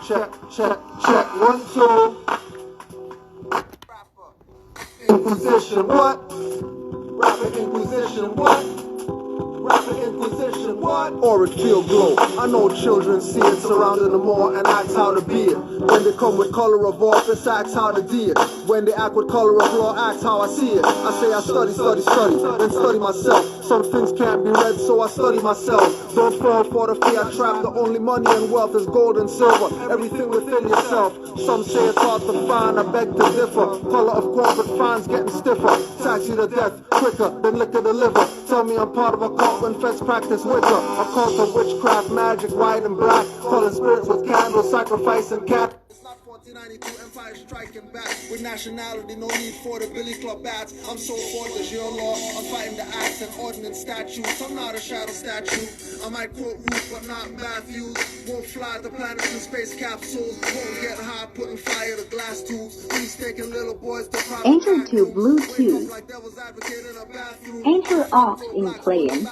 check, check, check, 1, 2. Inquisition, what? Rapper Inquisition, what? Rapper Inquisition, what? Auric field glow. I know children see it surrounding them all and ask how to be it. When they come with color of office, ask how to do it. When they act with color of law, ask how I see it. I say I study, then study myself. Some things can't be read, so I study myself. Don't fall for the fear trap. The only money and wealth is gold and silver. Everything within yourself. Some say it's hard to find, I beg to differ. Color of corporate fines getting stiffer. Tax you to death quicker than liquor to liver. Tell me I'm part of a cult when feds practice witcher. A cult of witchcraft, magic, white and black. Calling spirits with candles, sacrificing cat. It's not 1492, Empire striking back. With nationality, no need for the Billy Club bats. I'm so for the jail law. I'm fighting the acts and ordinance statutes. I'm not a shadow statue. I might quote Ruth, but not Matthews. Won't fly the planets in space capsules. Won't get high, putting fire to glass tubes. He's taking little boys to private Enter to Bluetooth. Enter off in playing.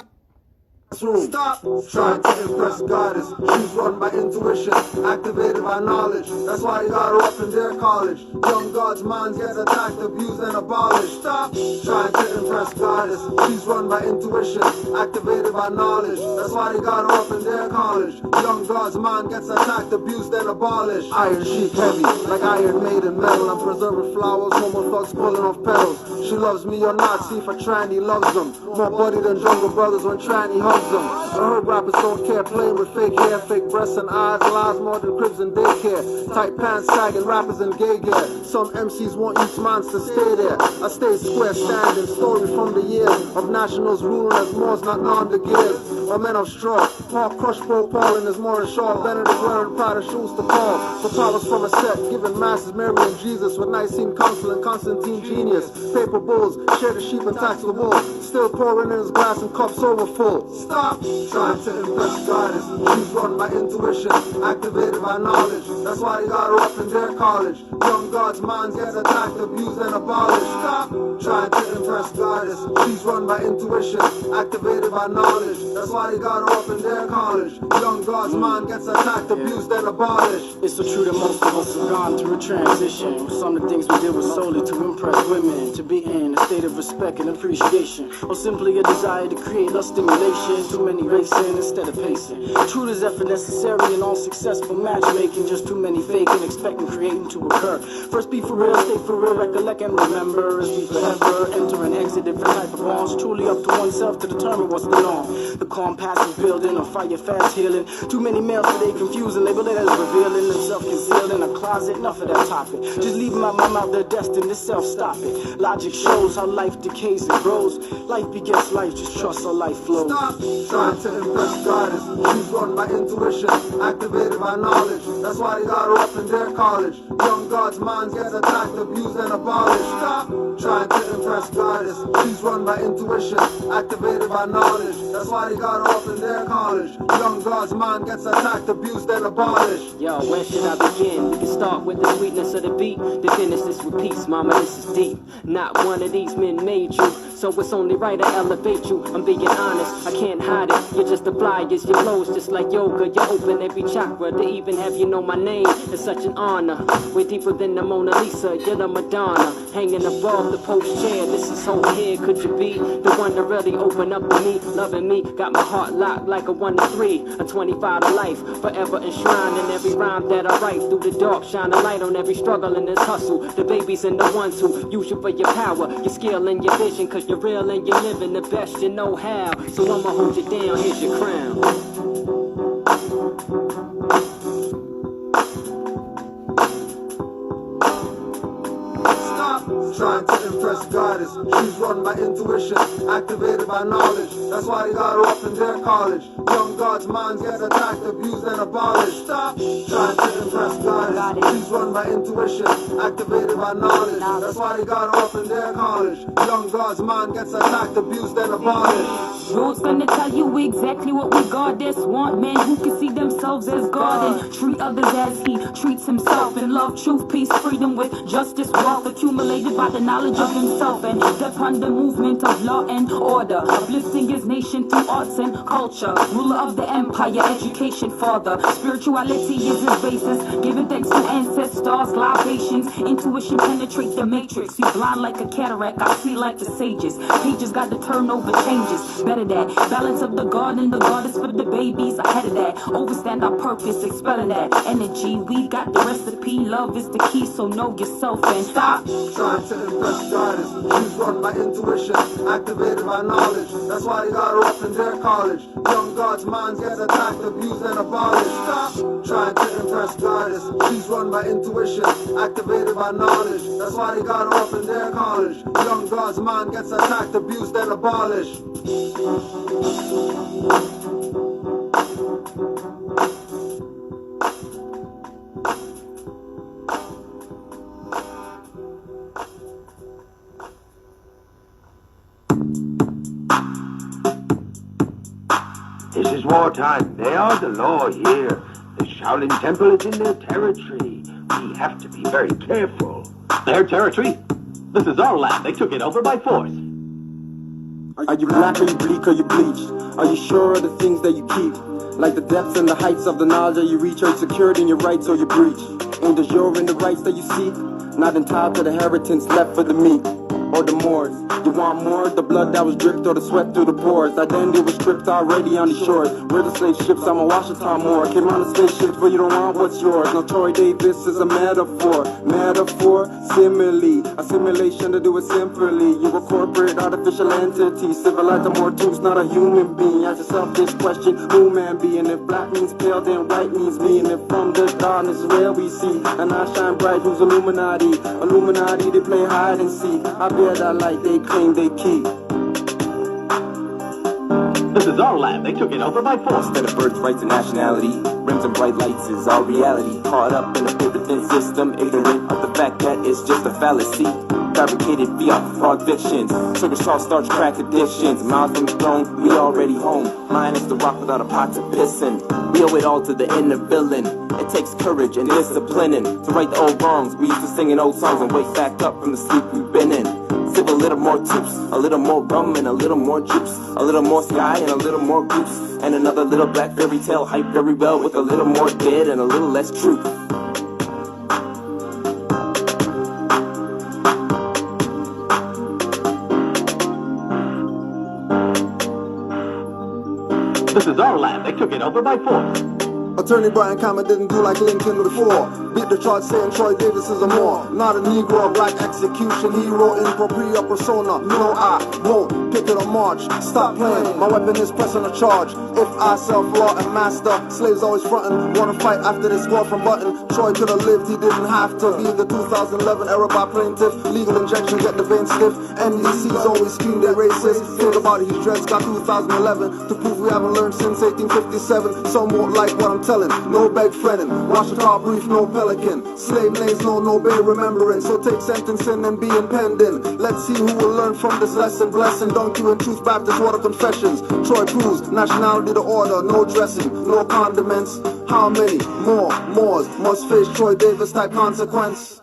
Stop trying to impress goddess. She's run by intuition, activated by knowledge. That's why you got her up in their college. Young gods' minds get attacked, abused, and abolished. Stop trying to impress goddess. She's run by intuition, activated by knowledge. That's why you got her up in their college. Young gods' mind gets attacked, abused, and abolished. Iron sheep heavy, like iron made in metal. I'm preserving flowers, homo thugs pulling off petals. She loves me or not, see for tranny loves them. More buddy than jungle brothers when tranny hugs them. I heard rappers don't care, playing with fake hair, fake breasts and eyes, lies more than cribs and daycare. Tight pants sagging, rappers in gay gear. Some MCs want youth minds to stay there. I stay square standing, story from the years of nationals ruling as Moors, not on the gears. Or men of straw, Paul crush Paul and there's more than Shaw. Benedict wearing Prada shoes to call. For powers from a set, giving masses Mary and Jesus with Nicene Council and Constantine genius. Paper bulls, share the sheep and tax the wool. Still pouring in his glass and cups overfull. Stop trying to impress goddess. She's run by intuition, activated by knowledge. That's why they got her up in their college. Young gods' minds get attacked, abused, and abolished. Stop trying to impress goddess. She's run by intuition, activated by knowledge. That's why they got her up in their college. Young gods' mind gets attacked, abused, and abolished. It's so true that most of us have gone through a transition. Some of the things we did was solely to impress women, to be in a state of respect and appreciation, or simply a desire to create lust stimulation. Too many racing instead of pacing. Truth is effort necessary in all successful matchmaking. Just too many faking, expecting creating to occur. First be for real, stay for real, recollect and remember. As we forever enter and exit different type of bonds. Truly up to oneself to determine what's the norm. The calm passive building, or fire fast healing. Too many males today confusing, label it as revealing themselves concealed in a closet. Enough of that topic. Just leave my mom out there destined to self-stop it. Logic shows how life decays and grows. Life begets life, just trust how life flows. Stop trying to impress goddess. She's run by intuition, activated by knowledge. That's why they got her up in their college. Young gods' minds get attacked, abused, and abolished. Stop trying to impress goddess. She's run by intuition, activated by knowledge. That's why they got her up in their college. Young gods' mind gets attacked, abused, and abolished. Yo, where should I begin? We can start with the sweetness of the beat. To finish this with peace, mama, this is deep. Not one of these men made you, so it's only right to elevate you. I'm being honest, I can't hide it. You're just the flyers, your flows just like yoga. You open every chakra to even have you know my name. It's such an honor. Way deeper than the Mona Lisa, you're the Madonna. Hanging above the post chair, this is so here. Could you be the one to really open up to me? Loving me, got my heart locked like a 1 to 3. A 25 to life, forever enshrined in every rhyme that I write. Through the dark, shine a light on every struggle and this hustle. The babies and the ones who use you for your power, your skill and your vision. Cause you're real and you're living the best you know how. So I'ma hold you down, here's your crown. Trying to impress goddess. She's run by intuition, activated by knowledge. That's why they got her up in their college. Young gods' minds get attacked, abused, and abolished. Stop trying to impress goddess. She's run by intuition, activated by knowledge. That's why they got her up in their college. Young gods' mind gets attacked, abused, and abolished. Rules gonna tell you exactly what we goddess want. Men who can see themselves as God and treat others as he treats himself. In love, truth, peace, freedom with justice, wealth accumulated by the knowledge of himself and upon the movement of law and order, uplifting his nation through arts and culture. Ruler of the empire, education father. Spirituality is his basis, giving thanks to ancestors, libations. Intuition penetrate the matrix. See blind like a cataract, I see like the sages. Pages got to turn over changes. Better that balance of the garden, the goddess for the babies. Ahead of that, overstand our purpose, expelling that energy. We got the recipe, love is the key, so know yourself and stop trying to impress goddess. She's run by intuition, activated by knowledge. That's why they got her up in their college. Young gods' minds get attacked, abused, and abolished. Stop trying to impress goddess. She's run by intuition, activated by knowledge. That's why they got her up in their college. Young gods' mind gets attacked, abused, and abolished. This is wartime. They are the law here. The Shaolin Temple is in their territory. We have to be very careful. Their territory? This is our land. They took it over by force. Are you black or you bleak or you bleached? Are you sure of the things that you keep? Like the depths and the heights of the knowledge that you reach. Are you secured in your rights or you breach? Ain't the jure in the rights that you seek? Not entitled to the inheritance left for the meek or the Moors. You want more? The blood that was dripped or the sweat through the pores. Identity was stripped already on the shores. We're the slave ships, I'm a Washington Moore. Came on the spaceships, but you don't want what's yours. No, Troy Davis is a metaphor. Metaphor, simile. Assimilation to do it simply. You're a corporate, artificial entity. Civilized to more tools, not a human being. Ask yourself this question, who man be? And if black means pale, then white means me. And if from the darkness is where we see, and I shine bright, who's Illuminati? Illuminati, they play hide and seek. I bear that light, they claim they keep. This is our land. They took it over by force. Instead of birthrights and nationality, rims and bright lights is our reality. Caught up in a pivoting system, ignorant of the fact that it's just a fallacy. Fabricated via fraud fictions, sugar, salt, starch, crack addictions. Miles from the throne, we already home. Mine is the rock without a pot to piss in. We owe it all to the inner villain. It takes courage and disciplining to right the old wrongs. We used to sing in old songs and wake back up from the sleep we've been in. Sip a little more juice, a little more rum and a little more juice, a little more sky and a little more goose, and another little black fairy tale hyped very well with a little more dead and a little less truth. This is our land. They took it over by force. Attorney Brian Cameron didn't do like Lincoln before. Beat the charge saying Troy Davis is a Moor. Not a Negro, a black execution hero in propria persona. No, I won't pick it or march. Stop playing, my weapon is pressing a charge. If I self-law and master, slaves always frontin'. Wanna fight after they score from button. Troy could've lived, he didn't have to. Be the 2011 era by plaintiff. Legal injection, get the vein stiff. NEC's always scream they racist. Think about it, his dreads got 2011 to prove we haven't learned since 1857. Some won't like what I'm telling, no beg friendin'. Watch the car brief, no pelican. Slave names, no bay remembering. So take sentencing and be impending. Let's see who will learn from this lesson. Blessing, donkey and truth, Baptist water confessions. Troy proves nationality the order, no dressing, no condiments. How many more Moors must face Troy Davis type consequence?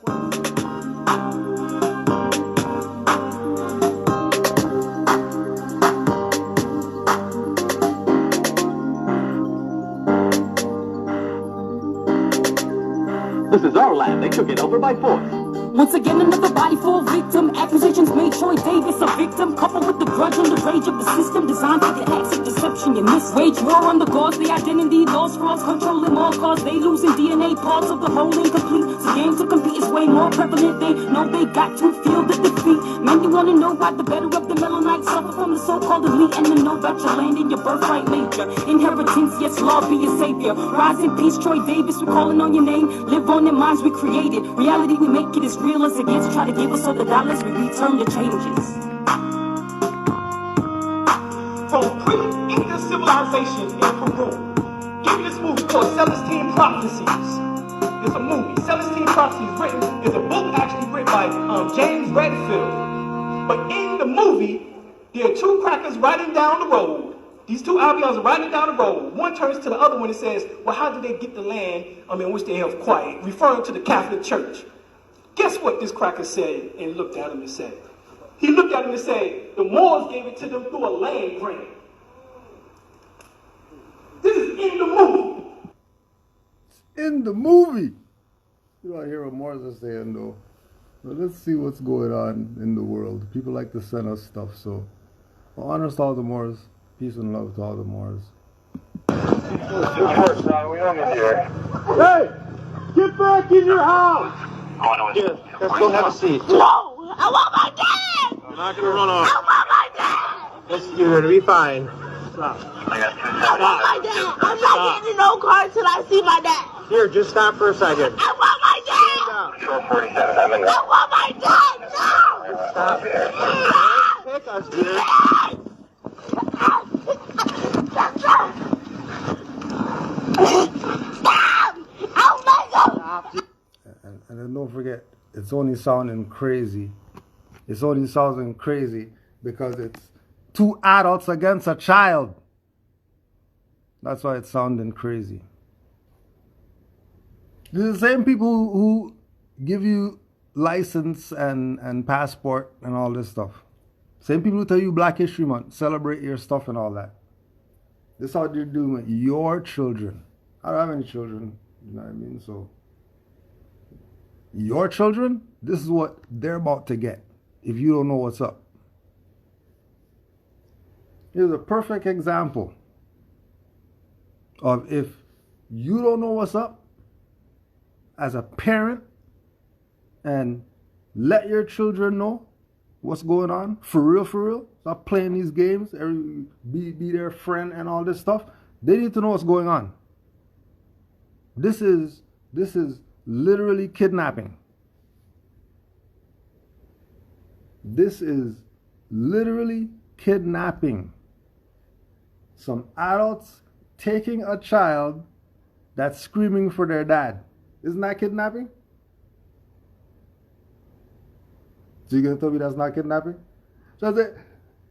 This is our land. They took it over by force. Once again, another body for a victim. Accusations made Troy Davis a victim. Coupled with the grudge and the rage of the system designed for the acts of deception and mis. Wage war on the gods, the identity, laws, frauds, controlling all cause. They losing DNA, parts of the whole incomplete. The game to compete is way more prevalent. They know they got to feel the defeat. Man, you wanna know why the better of the Melanites suffer from the so-called elite and to know about your land and your birthright major. Inheritance, yes, law be your savior. Rise in peace, Troy Davis, we're calling on your name. Live on the minds we created. Reality we make it as real as it gets. Try to give us all the dollars, we return the changes. From pre-Inca civilization in Peru, give me this movie called Celestine Prophecies. It's a movie. Celestine Prophecies is a book actually written by James Redfield. But in the movie, there are two crackers riding down the road. These two Albions are riding down the road. One turns to the other one and says, well, how did they get the land in which they have quiet? Referring to the Catholic Church. Guess what this cracker said and looked at him and said? He looked at him and said, the Moors gave it to them through a land grant. This is in the movie. In the movie. You don't hear what Moors are saying though. But let's see what's going on in the world. People like to send us stuff, so honor to all the Moors. Peace and love to all the Moors. We don't need you here. Hey! Get back in your house! Here, let's go have a seat. No! I want my dad! I'm not gonna run off. I want my dad! You're gonna be fine. Stop. I want my dad! I'm not getting in no car until I see my dad! Here, just stop for a second. I want my dad! Short 47, I'm in. I want my dad! No! Stop. Take us, dear. Stop! Oh my God! And then don't forget, it's only sounding crazy. It's only sounding crazy because it's two adults against a child. That's why it's sounding crazy. These are the same people who give you license and passport and all this stuff. Same people who tell you Black History Month, celebrate your stuff and all that. This is how they're doing with your children. I don't have any children, you know what I mean? So, your children, this is what they're about to get if you don't know what's up. Here's a perfect example of if you don't know what's up as a parent and let your children know what's going on, for real, stop playing these games, be their friend and all this stuff. They need to know what's going on. This is literally kidnapping. This is literally kidnapping. Some adults taking a child that's screaming for their dad. Isn't that kidnapping? So you're going to tell me that's not kidnapping? So I say,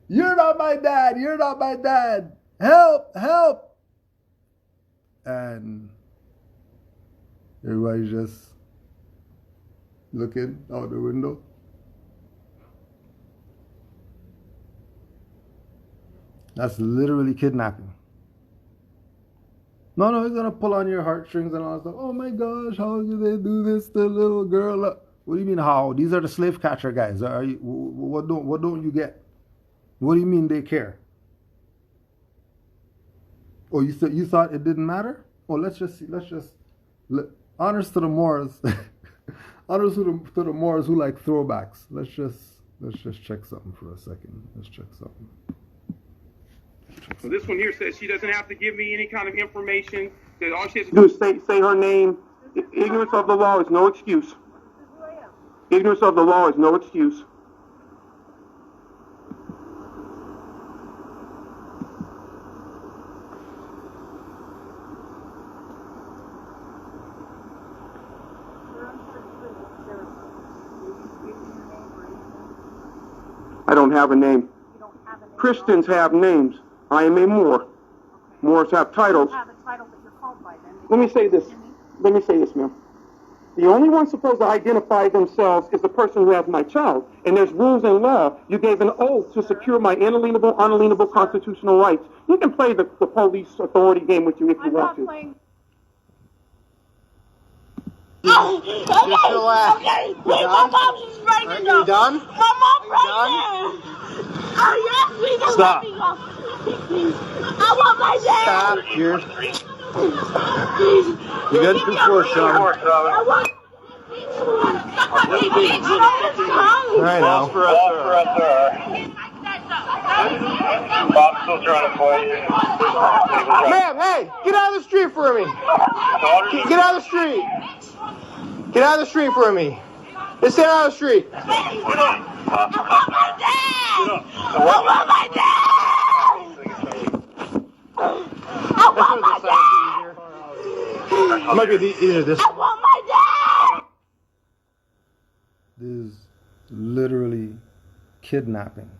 you're not my dad, you're not my dad. Help, help. And everybody's just looking out the window. That's literally kidnapping. No, he's gonna pull on your heartstrings and all that stuff. Oh my gosh, how do they do this to little girl? What do you mean how? These are the slave catcher guys. Are you? What don't you get? What do you mean they care? Oh, you thought it didn't matter? Oh, let's just honors to the Moors. Honors to the Moors who like throwbacks. Let's just check something for a second. Let's check something. So this one here says she doesn't have to give me any kind of information. That all she has to Do is say her name. Ignorance of the law is no excuse. Ignorance of the law is no excuse. I don't have a name. Christians have names. I am a Moor. Moors have titles. Let me say this, ma'am. The only one supposed to identify themselves is the person who has my child. And there's rules in law. You gave an oath to secure my unalienable constitutional rights. You can play the police authority game with you if you want to. Just relax. Okay. Wait, my mom's just right there. Are you done? My mom's right there. Oh, yes, please don't Stop. let me go. I want my dad. Stop. Cheers. You got 2-4, Sean. I want. I know. Bob's still trying to play. Ma'am, hey, get out of the street for me. Get out of the street. Get out of the street for me. Just stand out of the street. I want my dad. I want my dad. I want my dad. It might be either this. I want my dad. This is literally kidnapping.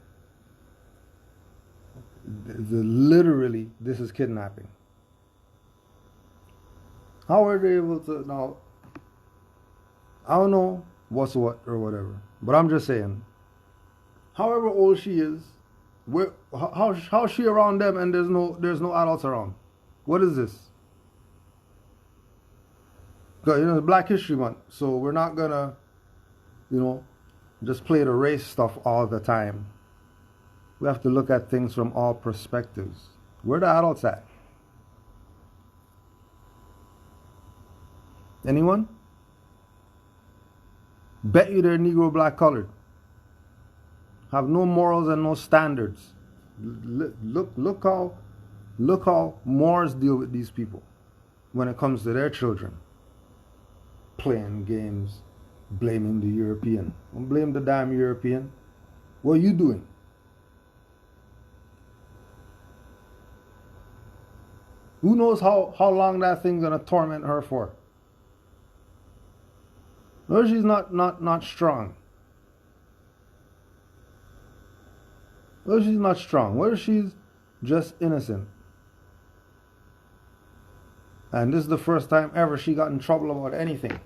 This is kidnapping. How are they able to now? I don't know what's what or whatever, but I'm just saying, however old she is, how's she around them and there's no adults around? What is this? Because, it's Black History Month, so we're not gonna, just play the race stuff all the time. We have to look at things from all perspectives. Where the adults at? Anyone? Bet you they're Negro, black, colored. Have no morals and no standards. Look how Moors deal with these people when it comes to their children. Playing games, blaming the European. Don't blame the damn European. What are you doing? Who knows how long that thing's gonna torment her for? No, she's not strong. What if she's not strong? What if she's just innocent? And this is the first time ever she got in trouble about anything.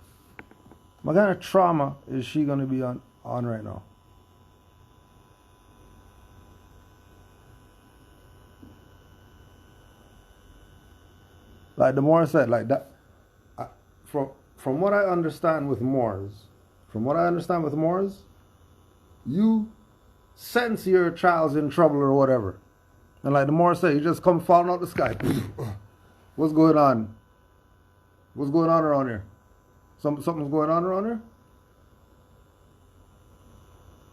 What kind of trauma is she going to be on right now? Like the Moor said, like that. From what I understand with Moors, you sense your child's in trouble or whatever. And like the Moor said, you just come falling out the sky. What's going on? What's going on around here? Something's going on around here?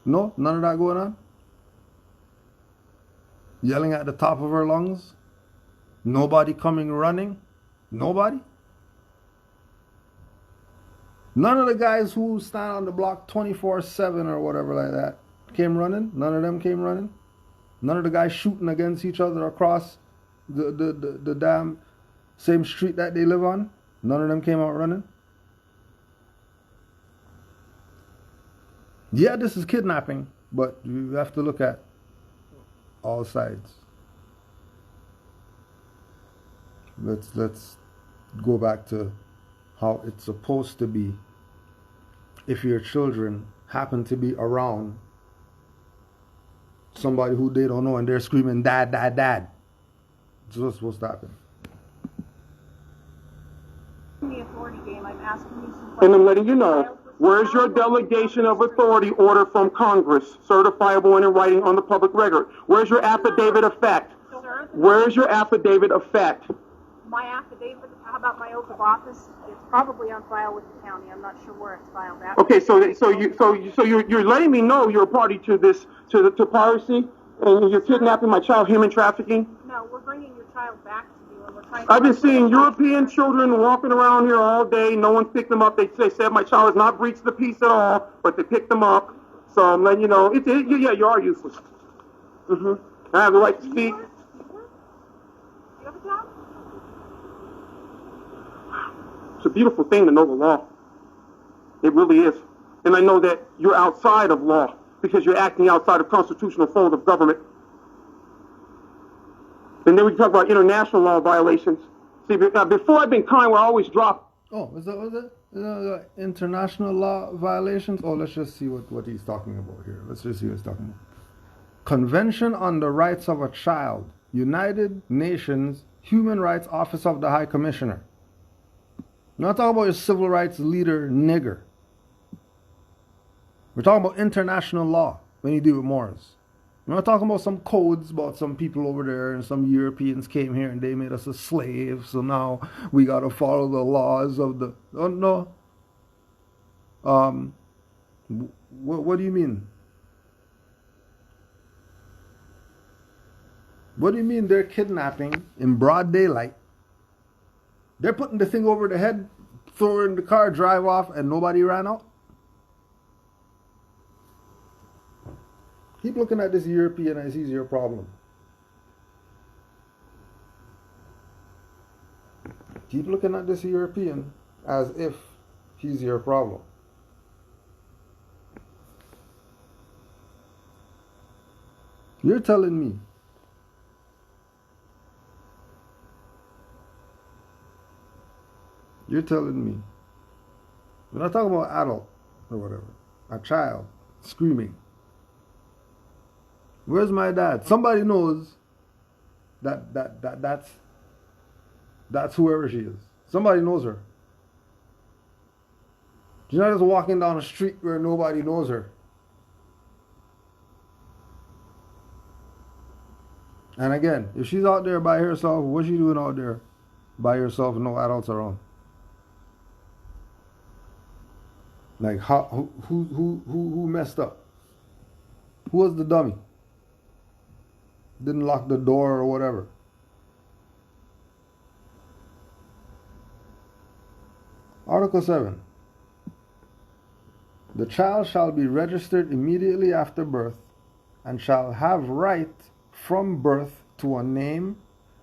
No? None of that going on? Yelling at the top of her lungs? Nobody coming running? Nobody? None of the guys who stand on the block 24/7 or whatever like that came running? None of them came running? None of the guys shooting against each other across the damn same street that they live on? None of them came out running? Yeah, this is kidnapping, but you have to look at all sides. Let's go back to how it's supposed to be if your children happen to be around somebody who they don't know and they're screaming, "Dad, Dad, Dad." It's what's supposed to happen. The authority game, I'm asking you some questions. And I'm letting you know, where's your delegation of authority order from Congress, certifiable and in writing on the public record? Where's your affidavit of fact? Where's your affidavit of fact? My affidavit, how about my oath of office? It's probably on file with the county. I'm not sure where it's filed at. Okay, so you're letting me know you're a party to this, to piracy, and you're kidnapping my child, human trafficking? No, we're bringing your child back to you, and we're trying. I've been seeing European children walking around here all day. No one picked them up. They said my child has not breached the peace at all, but they picked them up. So I'm letting you know, yeah, you are useless. I have the right to speak. You have a job? It's a beautiful thing to know the law. It really is. And I know that you're outside of law because you're acting outside of constitutional fold of government. And then we can talk about international law violations. See, before I've been kind, where I always drop. Oh, was it international law violations? Oh, let's just see what he's talking about here. Let's just see what he's talking about. Convention on the Rights of a Child, United Nations Human Rights Office of the High Commissioner. We're not talking about your civil rights leader nigger. We're talking about international law when you deal with Moors. We're not talking about some codes about some people over there and some Europeans came here and they made us a slave, so now we got to follow the laws of the... Oh, no. What do you mean? What do you mean they're kidnapping in broad daylight? They're putting the thing over the head, throw it in the car, drive off, and nobody ran out? Keep looking at this European as he's your problem. Keep looking at this European as if he's your problem. You're telling me we're not talking about adult or whatever, a child screaming. Where's my dad? Somebody knows that's whoever she is. Somebody knows her. She's not just walking down a street where nobody knows her. And again, if she's out there by herself, what's she doing out there by herself, no adults around? Like, who messed up? Who was the dummy? Didn't lock the door or whatever. Article 7. The child shall be registered immediately after birth and shall have right from birth to a name,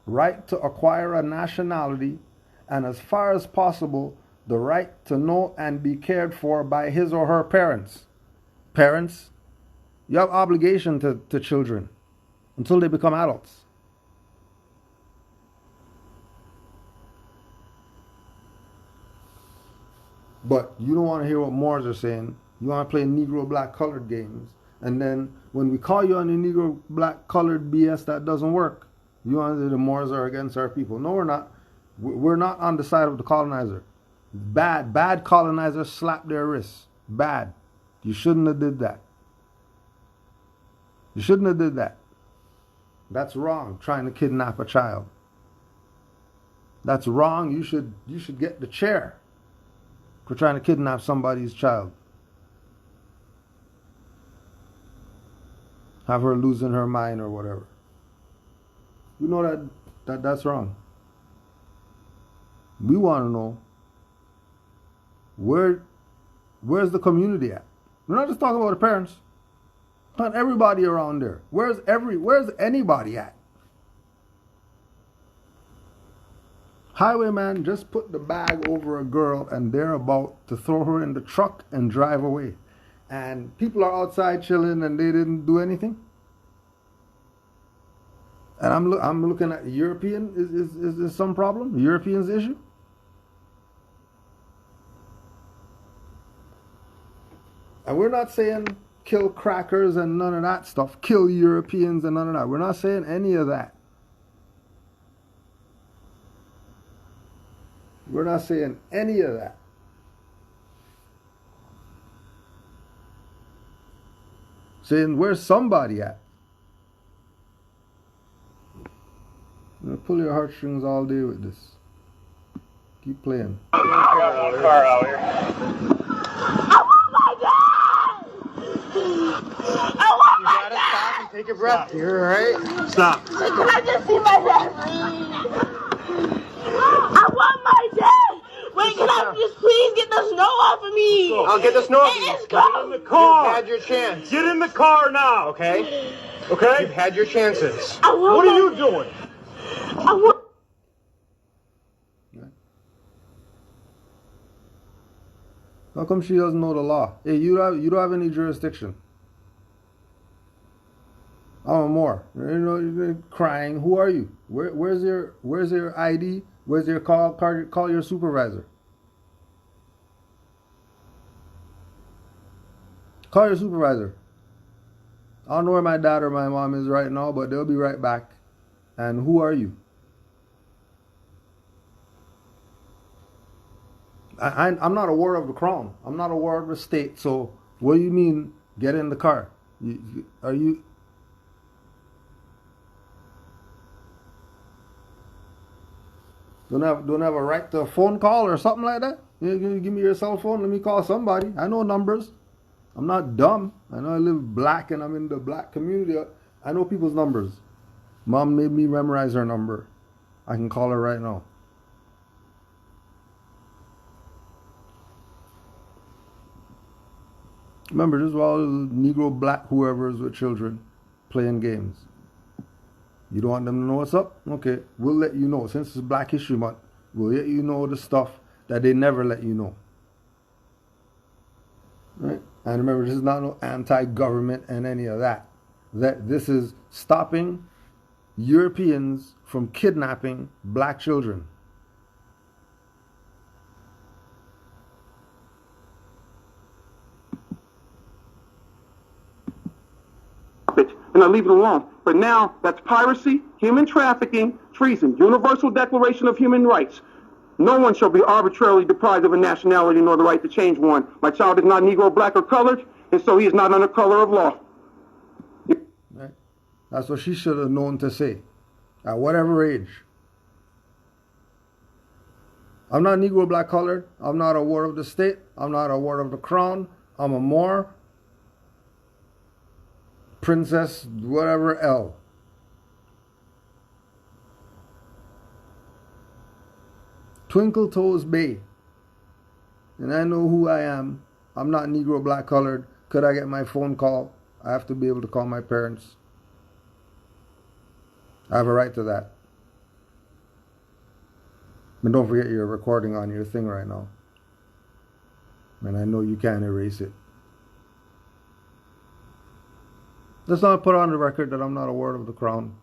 right to acquire a nationality, and as far as possible, the right to know and be cared for by his or her parents. Parents, you have obligation to children until they become adults. But you don't want to hear what Moors are saying. You want to play Negro black colored games. And then when we call you on the Negro black colored BS, that doesn't work. You want to say the Moors are against our people. No, we're not. We're not on the side of the colonizer. Bad colonizers slap their wrists. Bad. You shouldn't have did that. You shouldn't have did that. That's wrong, trying to kidnap a child. That's wrong. You should get the chair for trying to kidnap somebody's child. Have her losing her mind or whatever. You know that's wrong. We want to know where's the community at? We're not just talking about the parents. Not everybody around there. Where's anybody at? Highwayman just put the bag over a girl and they're about to throw her in the truck and drive away. And people are outside chilling and they didn't do anything. And I'm looking at European. Is there some problem? Europeans' issue? And we're not saying kill crackers and none of that stuff. Kill Europeans and none of that. We're not saying any of that. We're not saying any of that. Saying where's somebody at? I'm gonna pull your heartstrings all day with this. Keep playing. I want my dad! I want my dad! Stop and take a breath. You're alright? Stop. Can I just see my dad, please? I want my dad! Wait, can I just please get the snow off of me? I'll get the snow off of you. It's cold. Get in the car. You've had your chance. Get in the car now. Okay? Okay? You've had your chances. What are you doing? I want... How come she doesn't know the law? Hey, you don't have any jurisdiction. I'm a Moor. You know, you're crying. Who are you? Where's your ID? Where's your call your supervisor? Call your supervisor. I don't know where my dad or my mom is right now, but they'll be right back. And who are you? I'm not a ward of the crown. I'm not a ward of the state. So what do you mean get in the car? Are you... Don't have a right to a phone call or something like that? You give me your cell phone, let me call somebody. I know numbers. I'm not dumb. I know I live black and I'm in the black community. I know people's numbers. Mom made me memorize her number. I can call her right now. Remember, this is all Negro, black, whoever's with children playing games. You don't want them to know what's up? Okay, we'll let you know. Since it's Black History Month, we'll let you know the stuff that they never let you know. Right? And remember, this is not no anti-government and any of that. This is stopping Europeans from kidnapping black children. and I leave it alone. But now that's piracy, human trafficking, treason, Universal Declaration of Human Rights. No one shall be arbitrarily deprived of a nationality nor the right to change one. My child is not Negro, black, or colored, and so he is not under color of law. Right? That's what she should have known to say, at whatever age. I'm not Negro, black, colored. I'm not a ward of the state. I'm not a ward of the crown. I'm a Moor, princess, whatever L. Twinkle Toes Bay. And I know who I am. I'm not Negro, black, colored. Could I get my phone call? I have to be able to call my parents. I have a right to that. But don't forget you're recording on your thing right now. And I know you can't erase it. Let's not put on the record that I'm not a ward of the crown.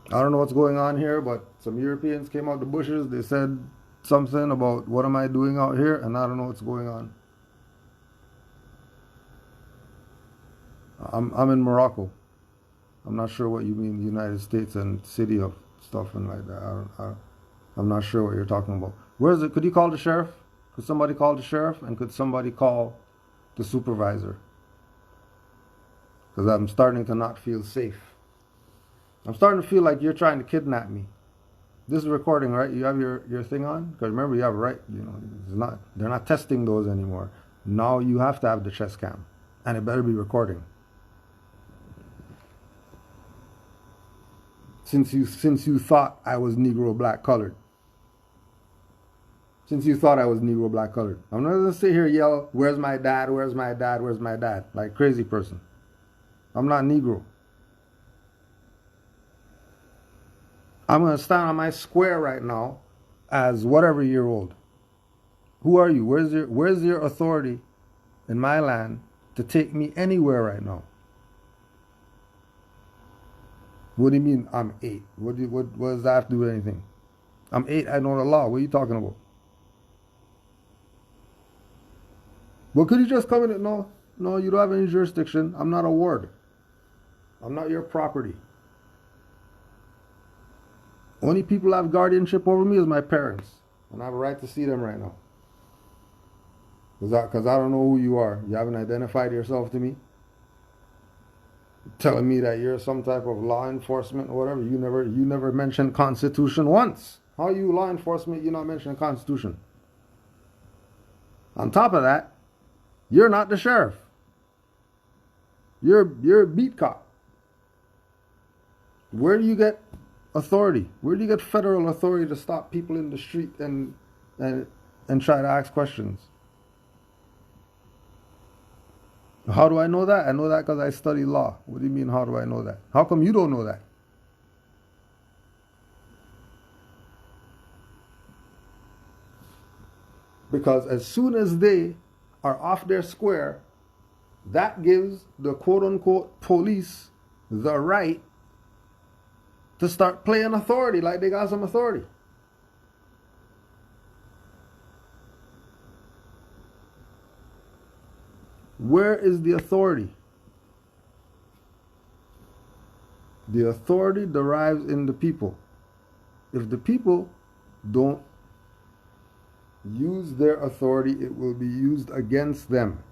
I don't know what's going on here, but some Europeans came out the bushes. They said something about what am I doing out here, and I don't know what's going on. I'm in Morocco. I'm not sure what you mean, the United States and city of stuff and like that. I'm not sure what you're talking about. Where is it? Could you call the sheriff? Could somebody call the sheriff? And could somebody call the supervisor? Because I'm starting to not feel safe. I'm starting to feel like you're trying to kidnap me. This is recording, right? You have your thing on? Because remember, you have a right. You know, they're not testing those anymore. Now you have to have the chest cam. And it better be recording. Since you thought I was Negro, black, colored. Since you thought I was Negro, black, colored. I'm not going to sit here and yell, where's my dad, where's my dad, where's my dad? Like a crazy person. I'm not Negro. I'm going to stand on my square right now as whatever year old. Who are you? Where's your authority in my land to take me anywhere right now? What do you mean I'm 8? What does that have to do with anything? I'm 8, I know the law. What are you talking about? Well, could you just come in? No, you don't have any jurisdiction. I'm not a ward. I'm not your property. Only people have guardianship over me is my parents. And I have a right to see them right now. Because I don't know who you are. You haven't identified yourself to me. Telling me that you're some type of law enforcement or whatever. You never mentioned Constitution once. How are you law enforcement? You not mentioning Constitution. On top of that, you're not the sheriff. You're a beat cop. Where do you get authority? Where do you get federal authority to stop people in the street and try to ask questions? How do I know that? I know that because I study law. What do you mean, how do I know that? How come you don't know that? Because as soon as they are off their square, that gives the quote-unquote police the right to start playing authority like they got some authority. Where is the authority? The authority derives in the people. If the people don't use their authority, it will be used against them.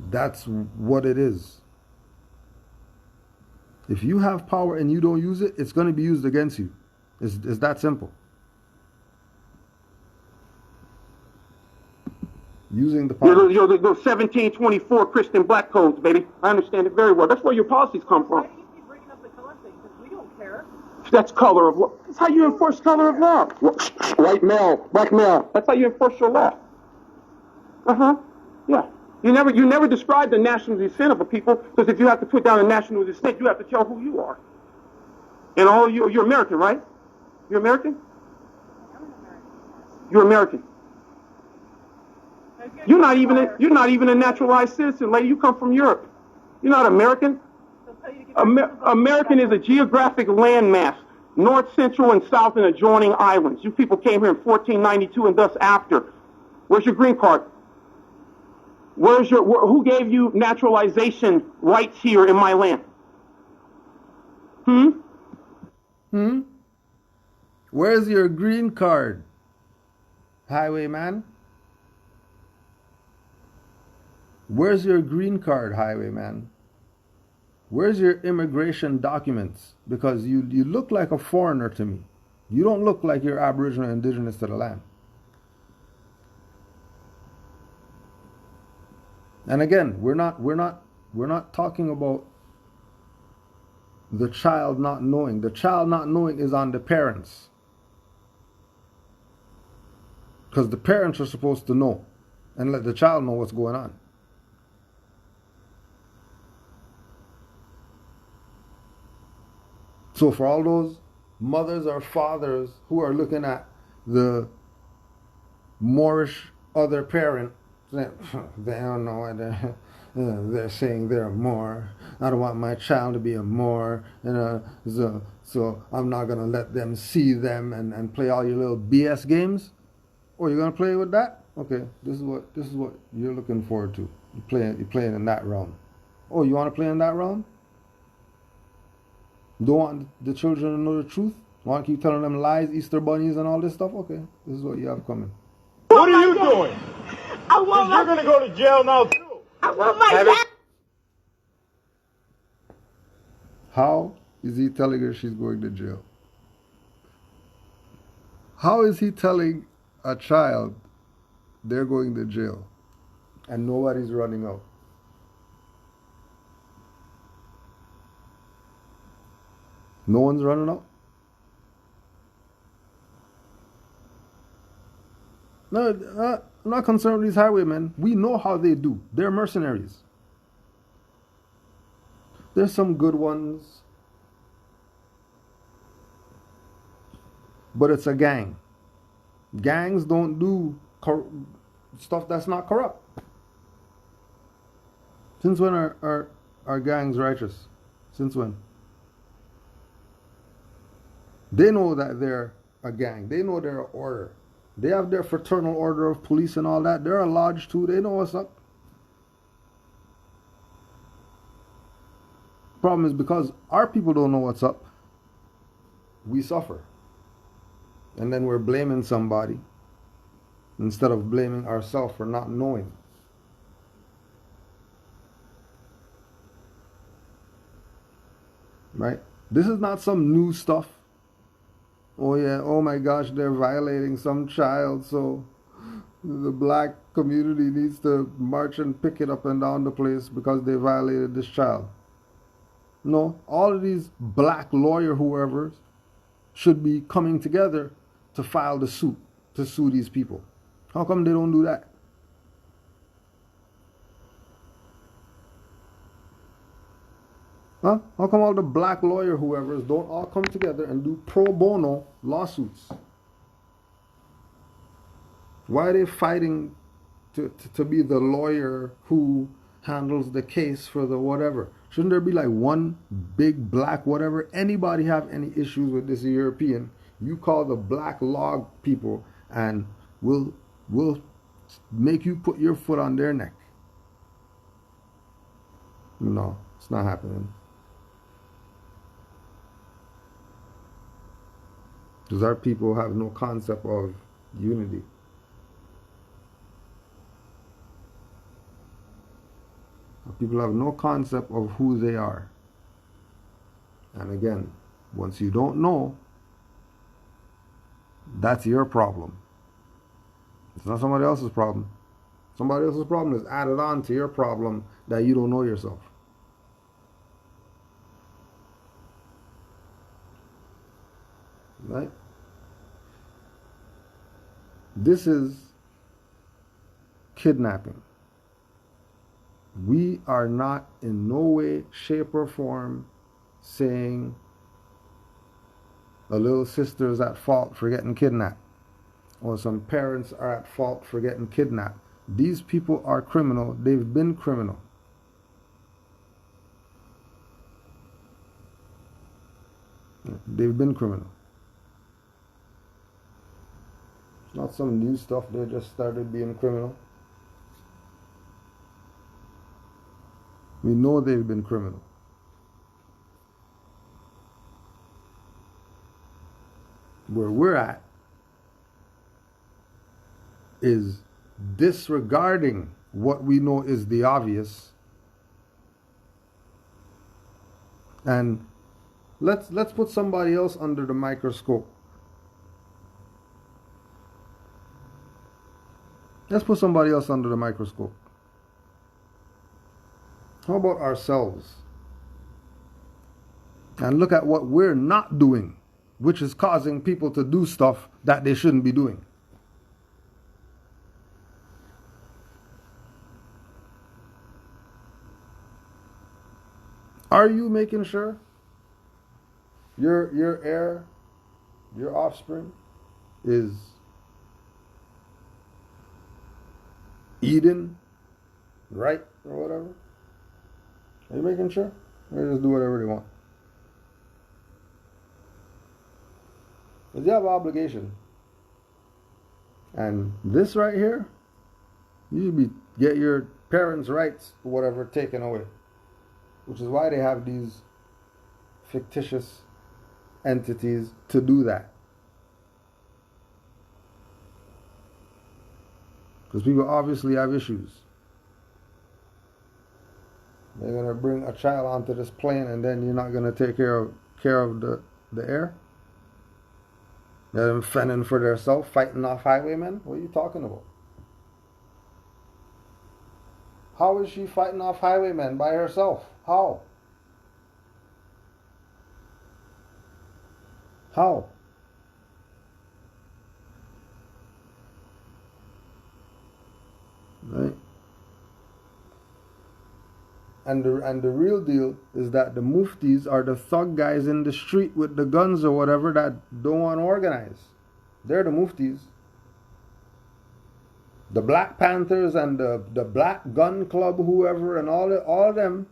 That's what it is. If you have power and you don't use it, it's going to be used against you. It's that simple. Using the power. You're the 1724 Christian black codes, baby. I understand it very well. That's where your policies come from. Why do you keep bringing up the color thing? Because we don't care. That's color of law. That's how you enforce color of law. White male, black male. That's how you enforce your law. Yeah. You never describe the national descent of a people, because if you have to put down a national descent, you have to tell who you are. And you're American, right? You're American? You're American. You're not even a naturalized citizen, lady. You come from Europe. You're not American. American is a geographic landmass, north, central, and south, and adjoining islands. You people came here in 1492 and thus after. Where's your green card? Who gave you naturalization rights here in my land? Where's your green card, highwayman? Where's your green card, highwayman? Where's your immigration documents? Because you look like a foreigner to me. You don't look like you're Aboriginal or indigenous to the land. And again, we're not talking about the child not knowing. The child not knowing is on the parents. Because the parents are supposed to know and let the child know what's going on. So for all those mothers or fathers who are looking at the Moorish other parent, they don't know what they're saying they're a Moor. I don't want my child to be a Moor. So I'm not going to let them see them and play all your little BS games. Oh, you're going to play with that? Okay, this is what you're looking forward to. You're playing in that round. Oh, you want to play in that round? Don't want the children to know the truth? Want to keep telling them lies, Easter bunnies and all this stuff? Okay, this is what you have coming. What are you doing? You're going to go to jail now too. I want my dad. How is he telling her she's going to jail? How is he telling a child they're going to jail and nobody's running out? No one's running out? No, I'm not concerned with these highwaymen. We know how they do. They're mercenaries. There's some good ones. But it's a gang. Gangs don't do stuff that's not corrupt. Since when are gangs righteous? Since when? They know that they're a gang. They know they're an order. They have their fraternal order of police and all that. They're a lodge too. They know what's up. Problem is because our people don't know what's up, we suffer. And then we're blaming somebody instead of blaming ourselves for not knowing. Right? This is not some new stuff. Oh yeah, oh my gosh, they're violating some child, so the black community needs to march and pick it up and down the place because they violated this child. No, all of these black lawyer whoever should be coming together to file the suit, to sue these people. How come they don't do that? Huh? How come all the black lawyer whoever's don't all come together and do pro bono lawsuits? Why are they fighting to be the lawyer who handles the case for the whatever? Shouldn't there be like one big black whatever? Anybody have any issues with this European, you call the black law people and we'll make you put your foot on their neck. No, it's not happening. Because our people have no concept of unity. Our people have no concept of who they are. And again, once you don't know, that's your problem. It's not somebody else's problem. Somebody else's problem is added on to your problem that you don't know yourself. Right? This is kidnapping. We are not in no way, shape, or form saying a little sister is at fault for getting kidnapped, or some parents are at fault for getting kidnapped. These people are criminal. They've been criminal. They've been criminal. It's not some new stuff. They just started being criminal. We know they've been criminal. Where we're at is disregarding what we know is the obvious, and let's put somebody else under the microscope. Let's put somebody else under the microscope. How about ourselves? And look at what we're not doing, which is causing people to do stuff that they shouldn't be doing. Are you making sure your heir, your offspring, is eating right or whatever? Are you making sure? They just do whatever they want. Because you have an obligation. And this right here, you should get your parents' rights or whatever taken away. Which is why they have these fictitious entities to do that. Because people obviously have issues. They're going to bring a child onto this plane and then you're not going to take care of the heir? They're them fending for themselves, fighting off highwaymen? What are you talking about? How is she fighting off highwaymen by herself? How? How? Right? And the real deal is that the muftis are the thug guys in the street with the guns or whatever that don't want to organize. They're the muftis. The Black Panthers and the Black Gun Club, whoever, and all of them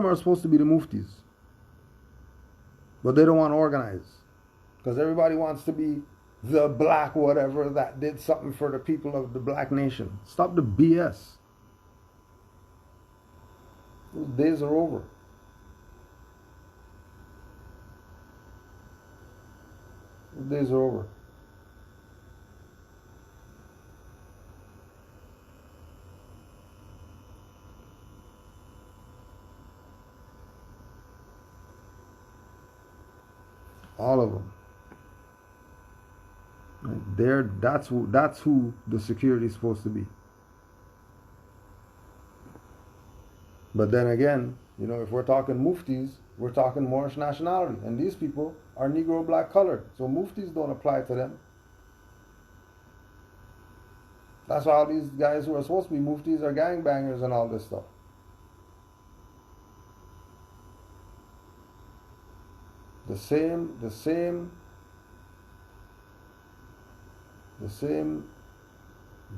are supposed to be the muftis. But they don't want to organize. Because everybody wants to be the black whatever that did something for the people of the black nation. Stop the BS. Those days are over. Those days are over. All of them. Right? That's who the security is supposed to be. But then again, if we're talking muftis, we're talking Moorish nationality. And these people are Negro black colored. So muftis don't apply to them. That's why all these guys who are supposed to be muftis are gangbangers and all this stuff. The same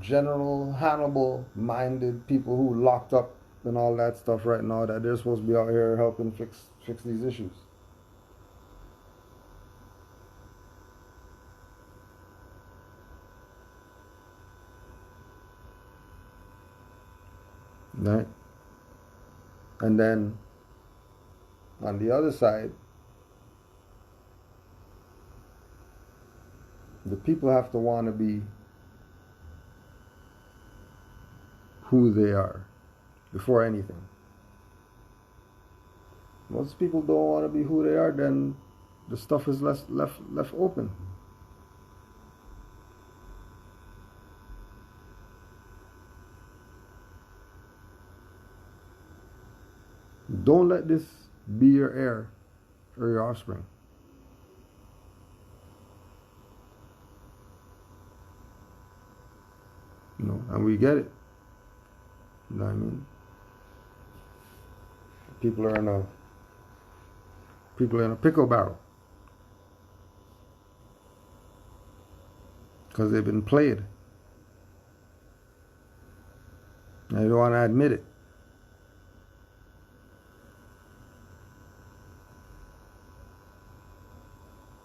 General Hannibal minded people who locked up and all that stuff right now, that they're supposed to be out here helping fix these issues. Right? And then on the other side, the people have to want to be who they are before anything. Once people don't want to be who they are, then the stuff is left open. Don't let this be your heir or your offspring. And we get it. You know what I mean? People are in a pickle barrel because they've been played. And they don't want to admit it.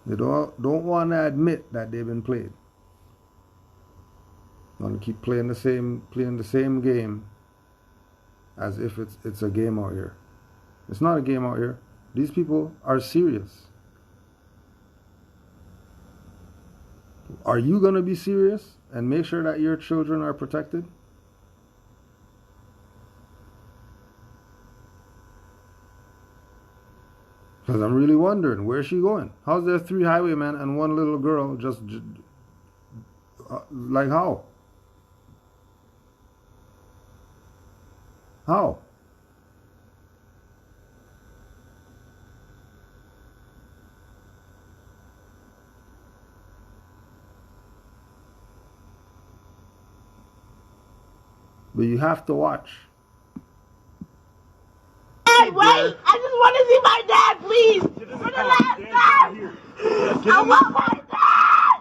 They don't want to admit that they've been played. They want to keep playing the same game as if it's a game out here. It's not a game out here. These people are serious. Are you going to be serious and make sure that your children are protected? Because I'm really wondering, where's she going? How's there 3 highwaymen and 1 little girl just like how? How? But you have to watch. Hey, wait! I just want to see my dad, please! For the last time! I want my dad!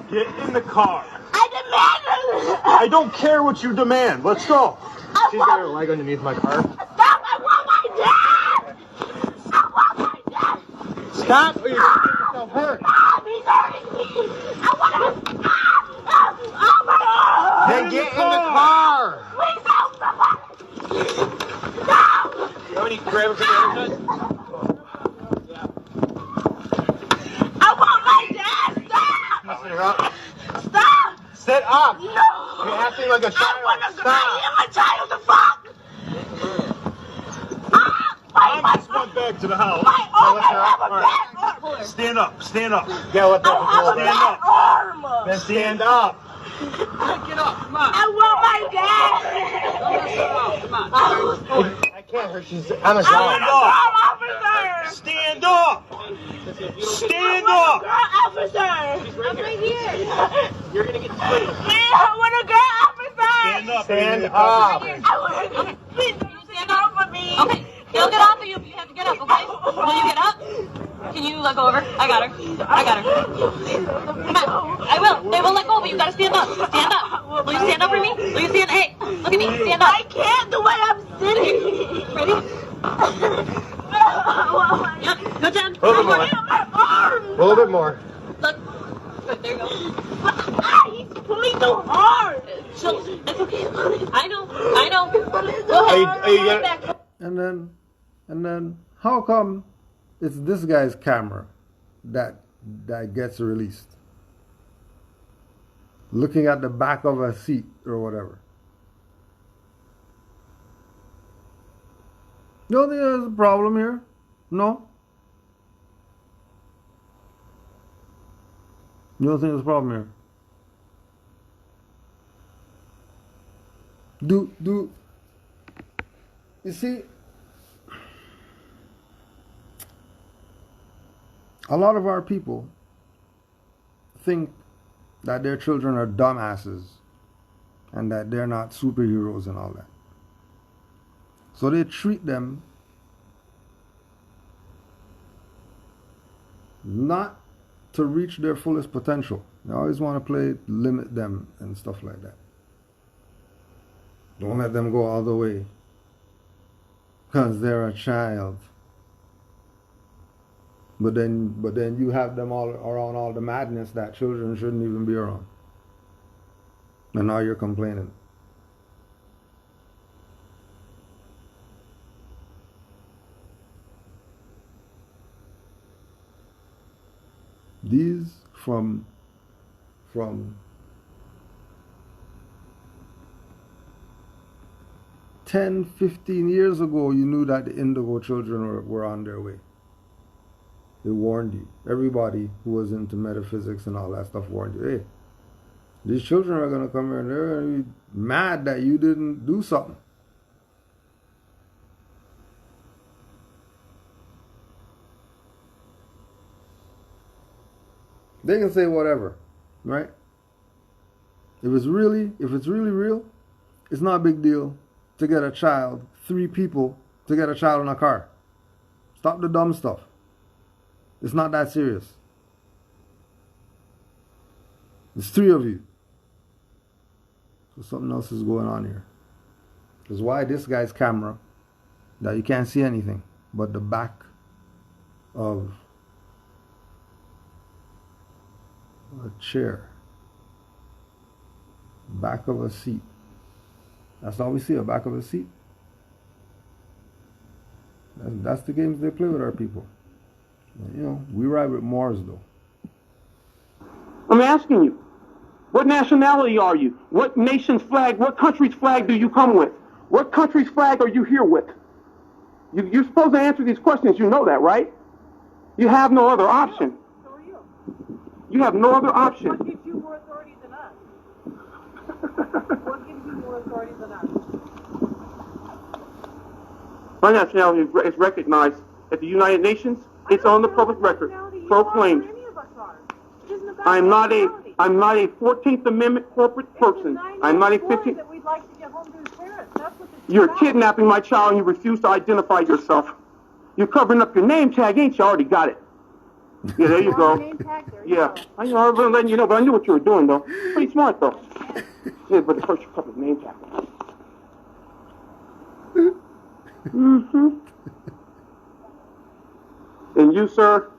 Get in the car. I demand it! I don't care what you demand. Let's go. She's got her leg underneath my car. Stop! I want my dad! I want my dad! Stop or you're going to get yourself hurt. Stop! He's hurting me! I want to... Oh my God! Then get in the car! Please help somebody! Stop! You want me to grab it from the other side? I want my dad! Stop! Sit up. Stop! Sit up! No! You're acting like a child. I want to... Stop! I am a child, the fuck! I just went back to the house. My arm! I have a Right. bad arm! Stand up. Stand up. Yeah, let that I have a stand bad up. arm! Then stand up. Get up, come on! I want my dad! Come on. I can't hurt. She's on the I want ground. a girl officer! Stand up! Stand up! Girl officer! I'm right here! You're gonna get sprayed. I want a girl officer! Stand up. Stand up. I want a... Please, stand up for me! Okay, he'll get off, but you have to get up, okay? Will you get up? Can you let go of her? I got her. I got her. Come on. I will. They will let go, but you gotta stand up. Stand up. Will you stand up for me? Will you stand? Hey, look at me. Stand up. I can't the way I'm sitting! Ready? Yep. Good job. A little bit more. A little bit more. Look. Good, there you go. He's pulling so hard! Chill. It's okay. I know. I know. Go ahead. Are you gonna... And then, how come it's this guy's camera that gets released? Looking at the back of a seat or whatever. You don't think there's a problem here? No? You don't think there's a problem here? You see, a lot of our people think that their children are dumbasses and that they're not superheroes and all that. So they treat them not to reach their fullest potential. They always want to limit them and stuff like that. Don't let them go all the way because they're a child. But then you have them all around all the madness that children shouldn't even be around. And now you're complaining. These from 10, 15 years ago, you knew that the indigo children were on their way. They warned you. Everybody who was into metaphysics and all that stuff warned you. Hey, these children are going to come here and they're going to be mad that you didn't do something. They can say whatever, right? If it's really real, it's not a big deal to get a child, 3 people to get a child in a car. Stop the dumb stuff. It's not that serious. It's 3 of you. So something else is going on here. Because why this guy's camera, that you can't see anything but the back of a chair, back of a seat. That's all we see, a back of a seat. That's the games they play with our people. You know, we ride with Moors though. I'm asking you, what nationality are you? What nation's flag, what country's flag do you come with? What country's flag are you here with? You're supposed to answer these questions. You know that, right? You have no other option. So are you. You have no other option. What gives you more authority than us? What gives you more authority than us? My nationality is recognized at the United Nations. It's on the public record, proclaimed. I'm not a 14th Amendment corporate person. I'm not a 15th. That we'd like to get home to his parents. That's what this You're kidnapping my child and you refuse to identify yourself. You're covering up your name tag, ain't you? I already got it. Yeah, there you go. Yeah, I know. I'm letting you know, but I knew what you were doing, though. Pretty smart, though. Yeah, but first you cover the name tag. Mm-hmm. And you, sir,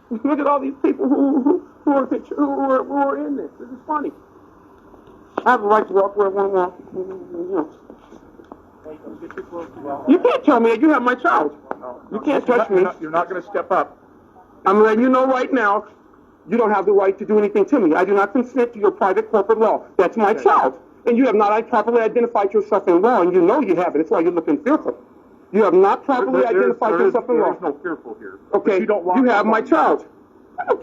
look at all these people who are in this. This is funny. I have a right to walk where I want to walk. You know. You can't tell me that. You have my child. You can't touch me. You're not going to step up. I'm letting you know right now, you don't have the right to do anything to me. I do not consent to your private corporate law. That's my child. And you have not properly identified yourself in law, and you know you haven't. That's why you're looking fearful. You have not properly identified yourself in law. There is no fearful here. Okay, you have my child.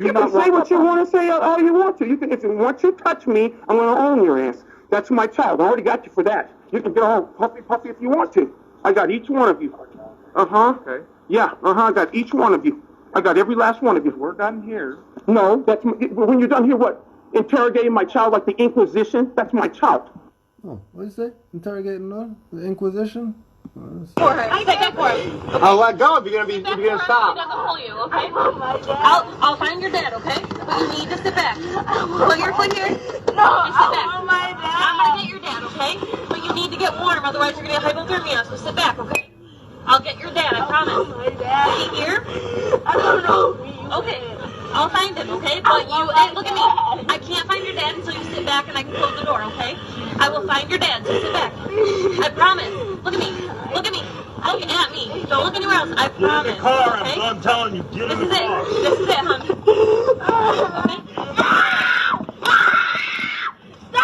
You can say what you want to say all you want to. You can, if you want to touch me, I'm going to own your ass. That's my child. I already got you for that. You can go home puffy if you want to. I got each one of you. Uh-huh. Okay. Yeah, I got each one of you. I got every last one of you. We're done here. No, when you're done here, what? Interrogating my child like the Inquisition? That's my child. Oh, what did you say? Interrogating the Inquisition? For her. Take it for him. Okay. I'll let go if you're gonna stop. He doesn't pull you, okay? I'll find your dad, okay? But you need to sit back. Put your foot here. No, and sit back. I'm gonna get your dad, okay? But you need to get warm, otherwise you're gonna get hypothermia. So sit back, okay? I'll get your dad, I promise. Is he here? I don't know. Okay. I'll find him, okay? But you, look at me. I can't find your dad until you sit back and I can close the door, okay? I will find your dad, so sit back. I promise. Look at me. Look at me. Look at me. Don't look anywhere else. I promise. Get in the car, okay? I'm telling you. Get in the car. This is it, hon. Okay?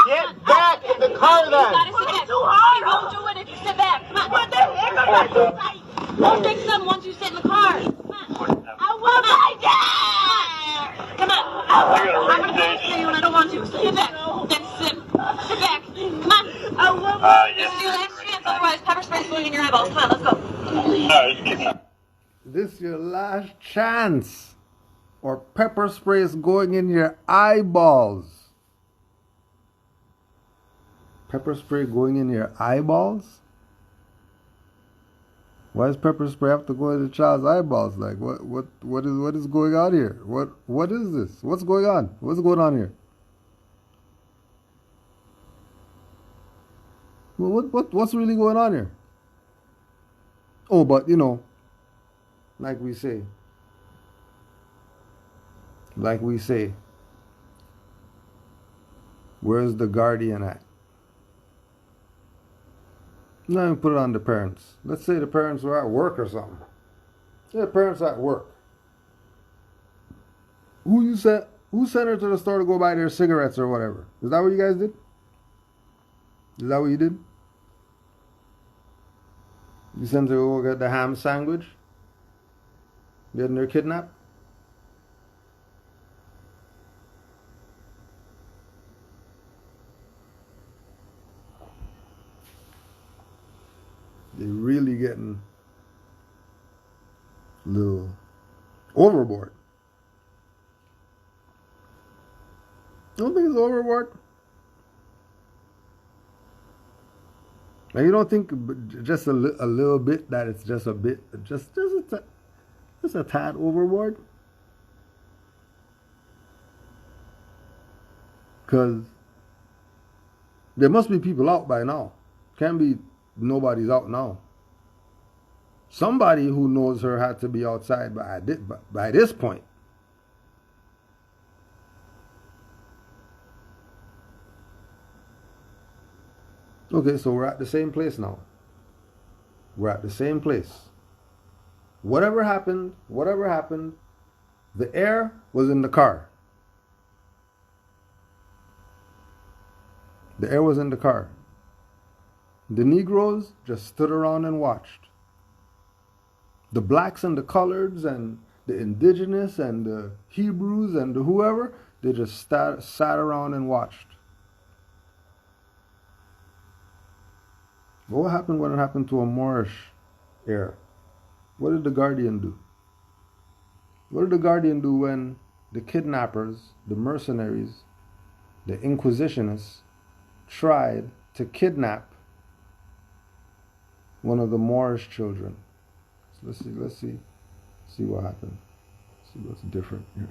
Get back in the car You then. gotta sit back. Too hard. He won't do it if you sit back. Come on. What the heck? We'll fix them once you sit in the car. Come on. I want my dad. Come on. I'm gonna come to you and I don't want to. Sit back. Then sit. Sit back. Come on. I want my This is your last chance, otherwise pepper spray's going in your eyeballs. Come on, let's go. This is your last chance. Or pepper spray is going in your eyeballs. Pepper spray going in your eyeballs? Why does pepper spray have to go in the child's eyeballs? Like what is going on here? What is this? What's going on? What's going on here? Well, what's really going on here? Oh, but you know, like we say, where's the guardian at? Not even put it on the parents. Let's say the parents were at work or something. Say the parents are at work. Who sent her to the store to go buy their cigarettes or whatever? Is that what you guys did? Is that what you did? You sent her to go get the ham sandwich? Getting her kidnapped? They're really getting a little overboard. You don't think it's overboard? Now you don't think just a little bit that it's just a bit, just a tad overboard? Because there must be people out by now. Can't be nobody's out now. Somebody who knows her had to be outside by this point. Okay, so we're at the same place now. We're at the same place. whatever happened, the heir was in the car. The heir was in the car. The Negroes just stood around and watched. The blacks and the coloreds and the indigenous and the Hebrews and the whoever, they just sat around and watched. What happened when it happened to a Moorish heir? What did the Guardian do? What did the Guardian do when the kidnappers, the mercenaries, the Inquisitionists tried to kidnap one of the Moorish children? So let's see what happened. See what's different here.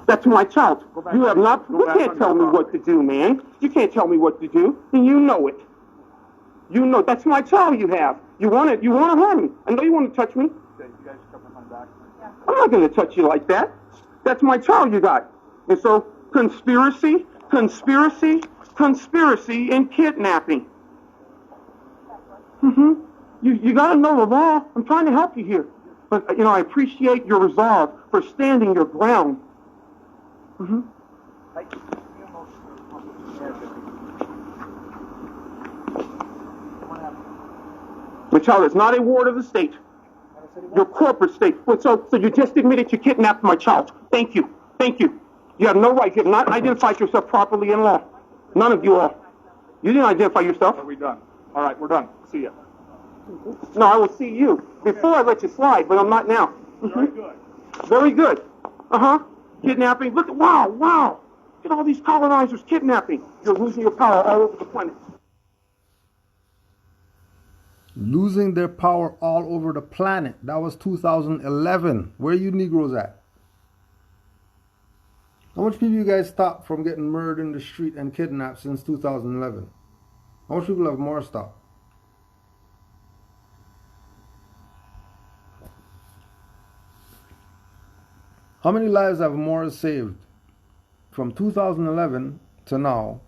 That's my child. You have not. You can't tell me what to do, man. You can't tell me what to do, and you know it. You know that's my child. You have. You want it. You want to harm me. I know you want to touch me. Okay, you guys come on back. I'm not going to touch you like that. That's my child you got. And so conspiracy, and kidnapping. You got to know the law. I'm trying to help you here. But, I appreciate your resolve for standing your ground. My child is not a ward of the state. Your corporate state. So you just admitted you kidnapped my child. Thank you. You have no right. You have not identified yourself properly in law. None of you are. You didn't identify yourself. Are we done? All right, we're done. See ya. No, I will see you before I let you slide, but I'm not now. Very good. Very good. Kidnapping. Look at, wow. Look at all these colonizers kidnapping. You're losing your power all over the planet. Losing their power all over the planet. That was 2011. Where are you Negroes at? How much people you guys stopped from getting murdered in the street and kidnapped since 2011? How much people have more stopped? How many lives have Moors saved from 2011 to now?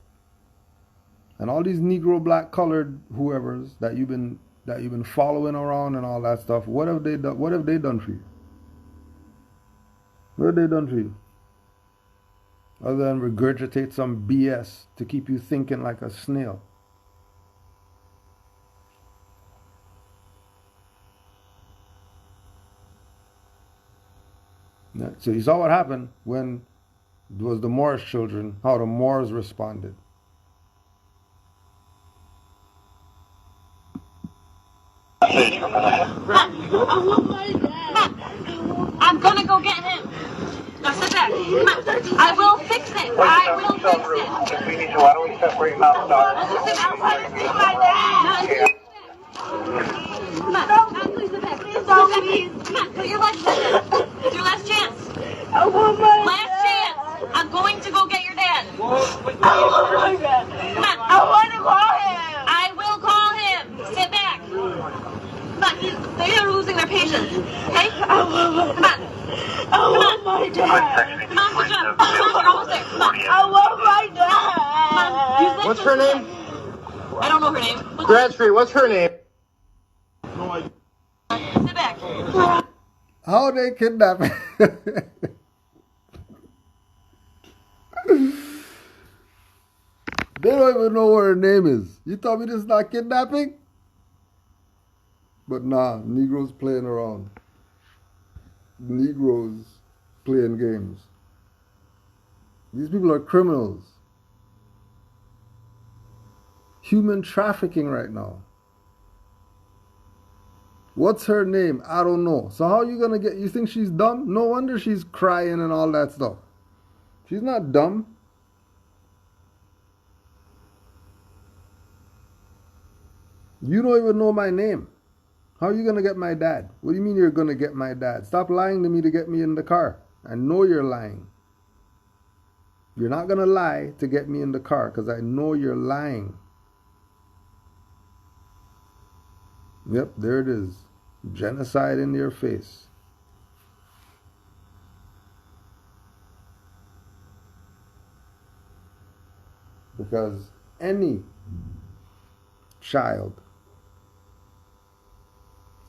And all these Negro, black, colored, whoever's that you've been following around and all that stuff. What have they done? What have they done for you? What have they done for you? Other than regurgitate some BS to keep you thinking like a snail. So you saw what happened when it was the Moorish children, how the Moors responded. I'm gonna go get him. Now sit back. I will fix it. I will fix it. If we need to, why don't we separate him outside? Listen, outside. My dad. Come on, please sit back. Please don't leave. Come on, put your legs in. It's your last chance. I want my last chance. I'm going to go get your dad. I want my dad. Come on. I want to call him. I will call him. Sit back. Come on, they are losing their patience. Okay? Come on. I want my dad. Come on, good job. Come on, you're almost there. Come on. I want my dad. Come on. Use that. What's her name? I don't know her name. Bradstreet, what's her name? No idea. Sit back. How they kidnap? They don't even know what her name is. You tell me this is not kidnapping? But nah, Negroes playing around. Negroes playing games. These people are criminals. Human trafficking right now. What's her name? I don't know. So how are you gonna get, you think she's dumb? No wonder she's crying and all that stuff. She's not dumb. You don't even know my name. How are you gonna get my dad? What do you mean you're gonna get my dad? Stop lying to me to get me in the car. I know you're lying. You're not gonna lie to get me in the car because I know you're lying. Yep, there it is. Genocide in your face. Because any child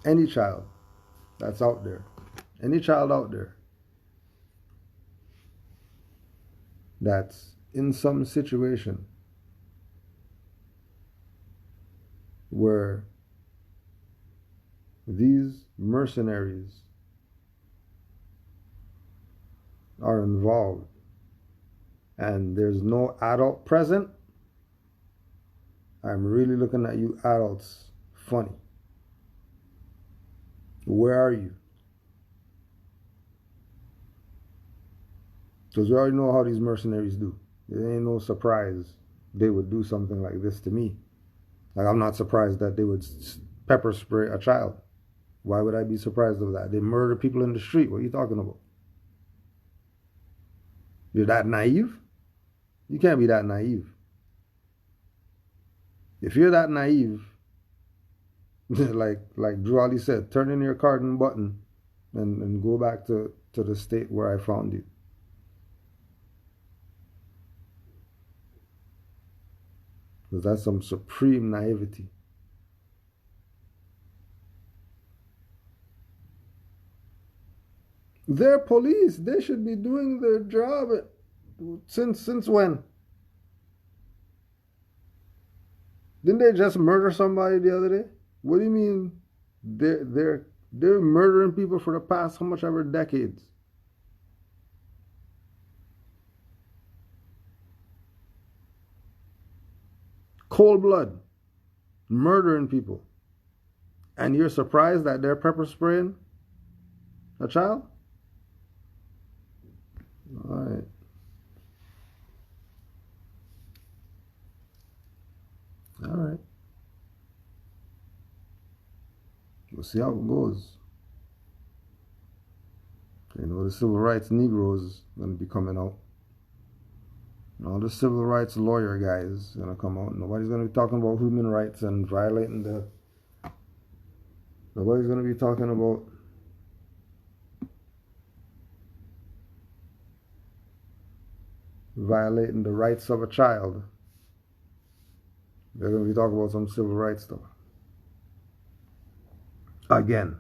any child that's out there, any child out there that's in some situation where these mercenaries are involved and there's no adult present, I'm really looking at you adults funny. Where are you? Because we already know how these mercenaries do. It ain't no surprise they would do something like this to me. Like, I'm not surprised that they would pepper spray a child. Why would I be surprised of that? They murder people in the street. What are you talking about? You're that naive? You can't be that naive. If you're that naive, like Drew Ali said, turn in your card button and go back to the state where I found you. Because that's some supreme naivety. They're police. They should be doing their job. Since when? Didn't they just murder somebody the other day? What do you mean they're murdering people for the past how much ever decades? Cold blood, murdering people. And you're surprised that they're pepper spraying a child? All right. All right. We'll see how it goes. You know, the civil rights Negroes going to be coming out. All the civil rights lawyer guys going to come out. Nobody's going to be talking about human rights and violating the... Nobody's going to be talking about violating the rights of a child. They're going to be talking about some civil rights stuff. Again.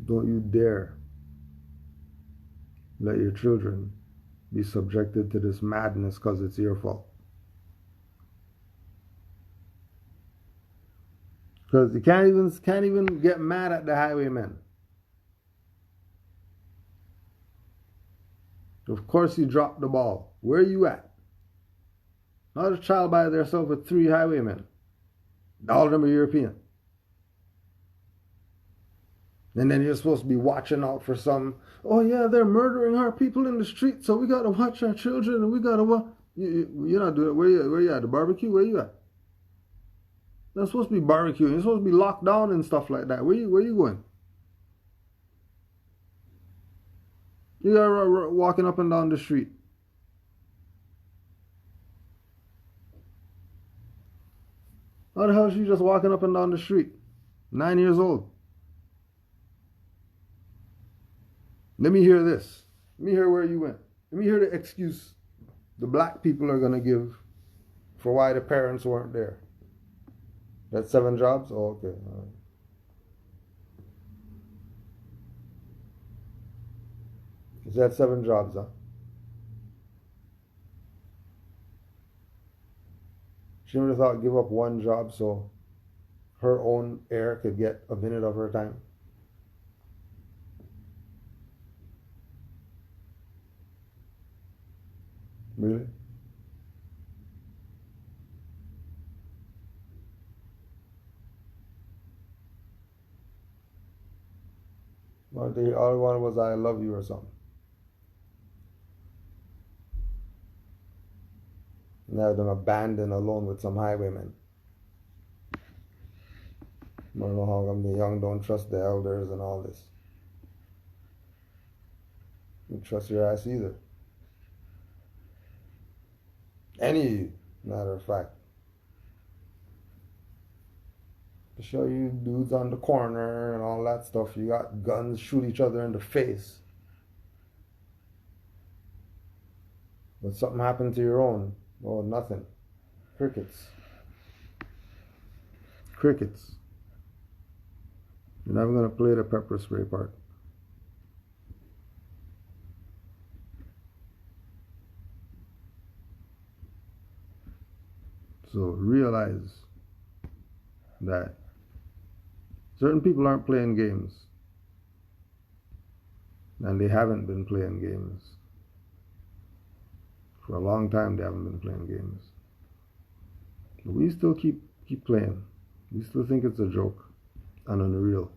Don't you dare let your children be subjected to this madness because it's your fault. Because you can't even get mad at the highwaymen. Of course you dropped the ball. Where are you at? Not a child by themselves with 3 highwaymen. All of them are European. And then you're supposed to be watching out for some, oh yeah, they're murdering our people in the street, so we got to watch our children and we got to watch. You're not doing it. Where you at? The barbecue? Where you at? They're supposed to be barbecuing. You're supposed to be locked down and stuff like that. Where you going? You are walking up and down the street. How the hell is she just walking up and down the street? 9 years old. Let me hear this. Let me hear where you went. Let me hear the excuse the black people are going to give for why the parents weren't there. That's 7 jobs? Oh, okay. All right. Is that 7 jobs, huh? She would have thought give up 1 job so her own heir could get a minute of her time. Really? Well, all I wanted was I love you or something. Now them abandoned alone with some highwaymen. I don't know how come the young don't trust the elders and all this. You don't trust your ass either. Any matter of fact. To show you dudes on the corner and all that stuff, you got guns, shoot each other in the face. But something happened to your own. Oh, nothing. Crickets. Crickets. You're never going to play the pepper spray part. So realize that certain people aren't playing games. And they haven't been playing games. For a long time they haven't been playing games. But we still keep playing. We still think it's a joke and unreal.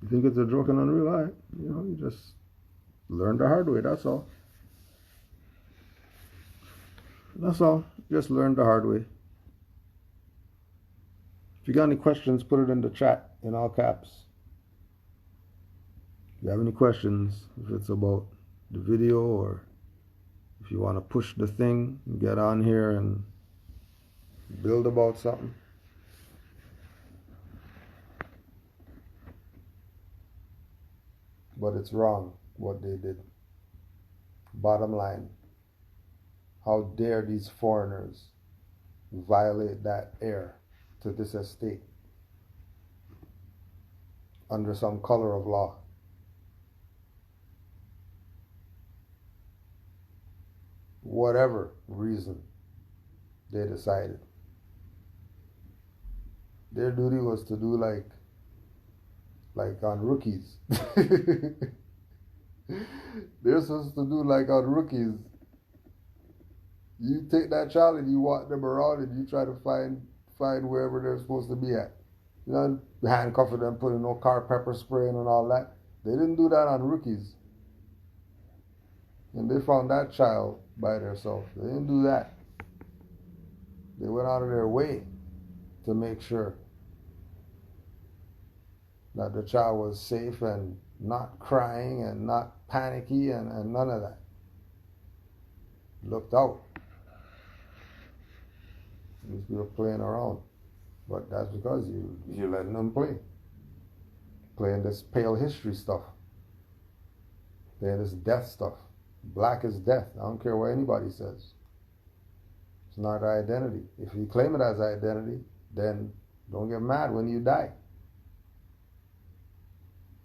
You think it's a joke and unreal? All right. You just learn the hard way, that's all. That's all. Just learn the hard way. If you got any questions, put it in the chat in all caps. If you have any questions, if it's about the video or if you want to push the thing, get on here and build about something. But it's wrong what they did. Bottom line, how dare these foreigners violate that heir to this estate under some color of law? Whatever reason they decided. Their duty was to do like on rookies. They're supposed to do like on rookies. You take that child and you walk them around and you try to find wherever they're supposed to be at. You know, handcuffing them, putting no car pepper spraying and all that. They didn't do that on rookies. And they found that child by themselves. They didn't do that. They went out of their way to make sure that the child was safe and not crying and not panicky and none of that. Looked out. These people playing around. But that's because you're letting them play. Playing this pale history stuff. Playing this death stuff. Black is death. I don't care what anybody says. It's not identity. If you claim it as identity, then don't get mad when you die.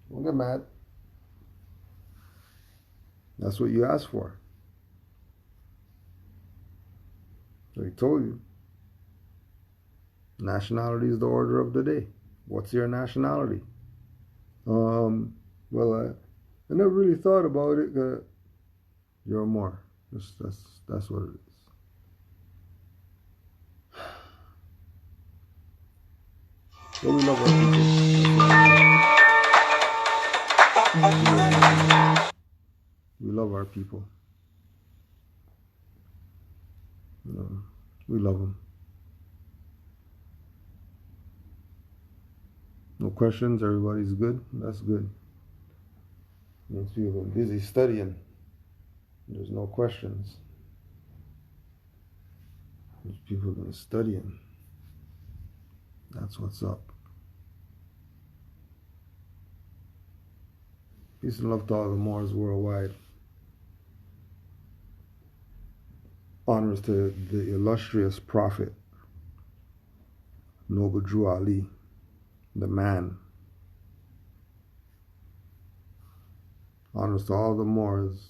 Don't get mad. That's what you asked for. So he told you. Nationality is the order of the day. What's your nationality? Well, I never really thought about it. You're more. That's what it is. So we love our people. We love our people. We love them. No questions? Everybody's good? That's good. Means people have been busy studying. There's no questions. People have been studying. That's what's up. Peace and love to all the Moors worldwide. Honors to the illustrious prophet, Noble Drew Ali, the man. Honors to all the Moors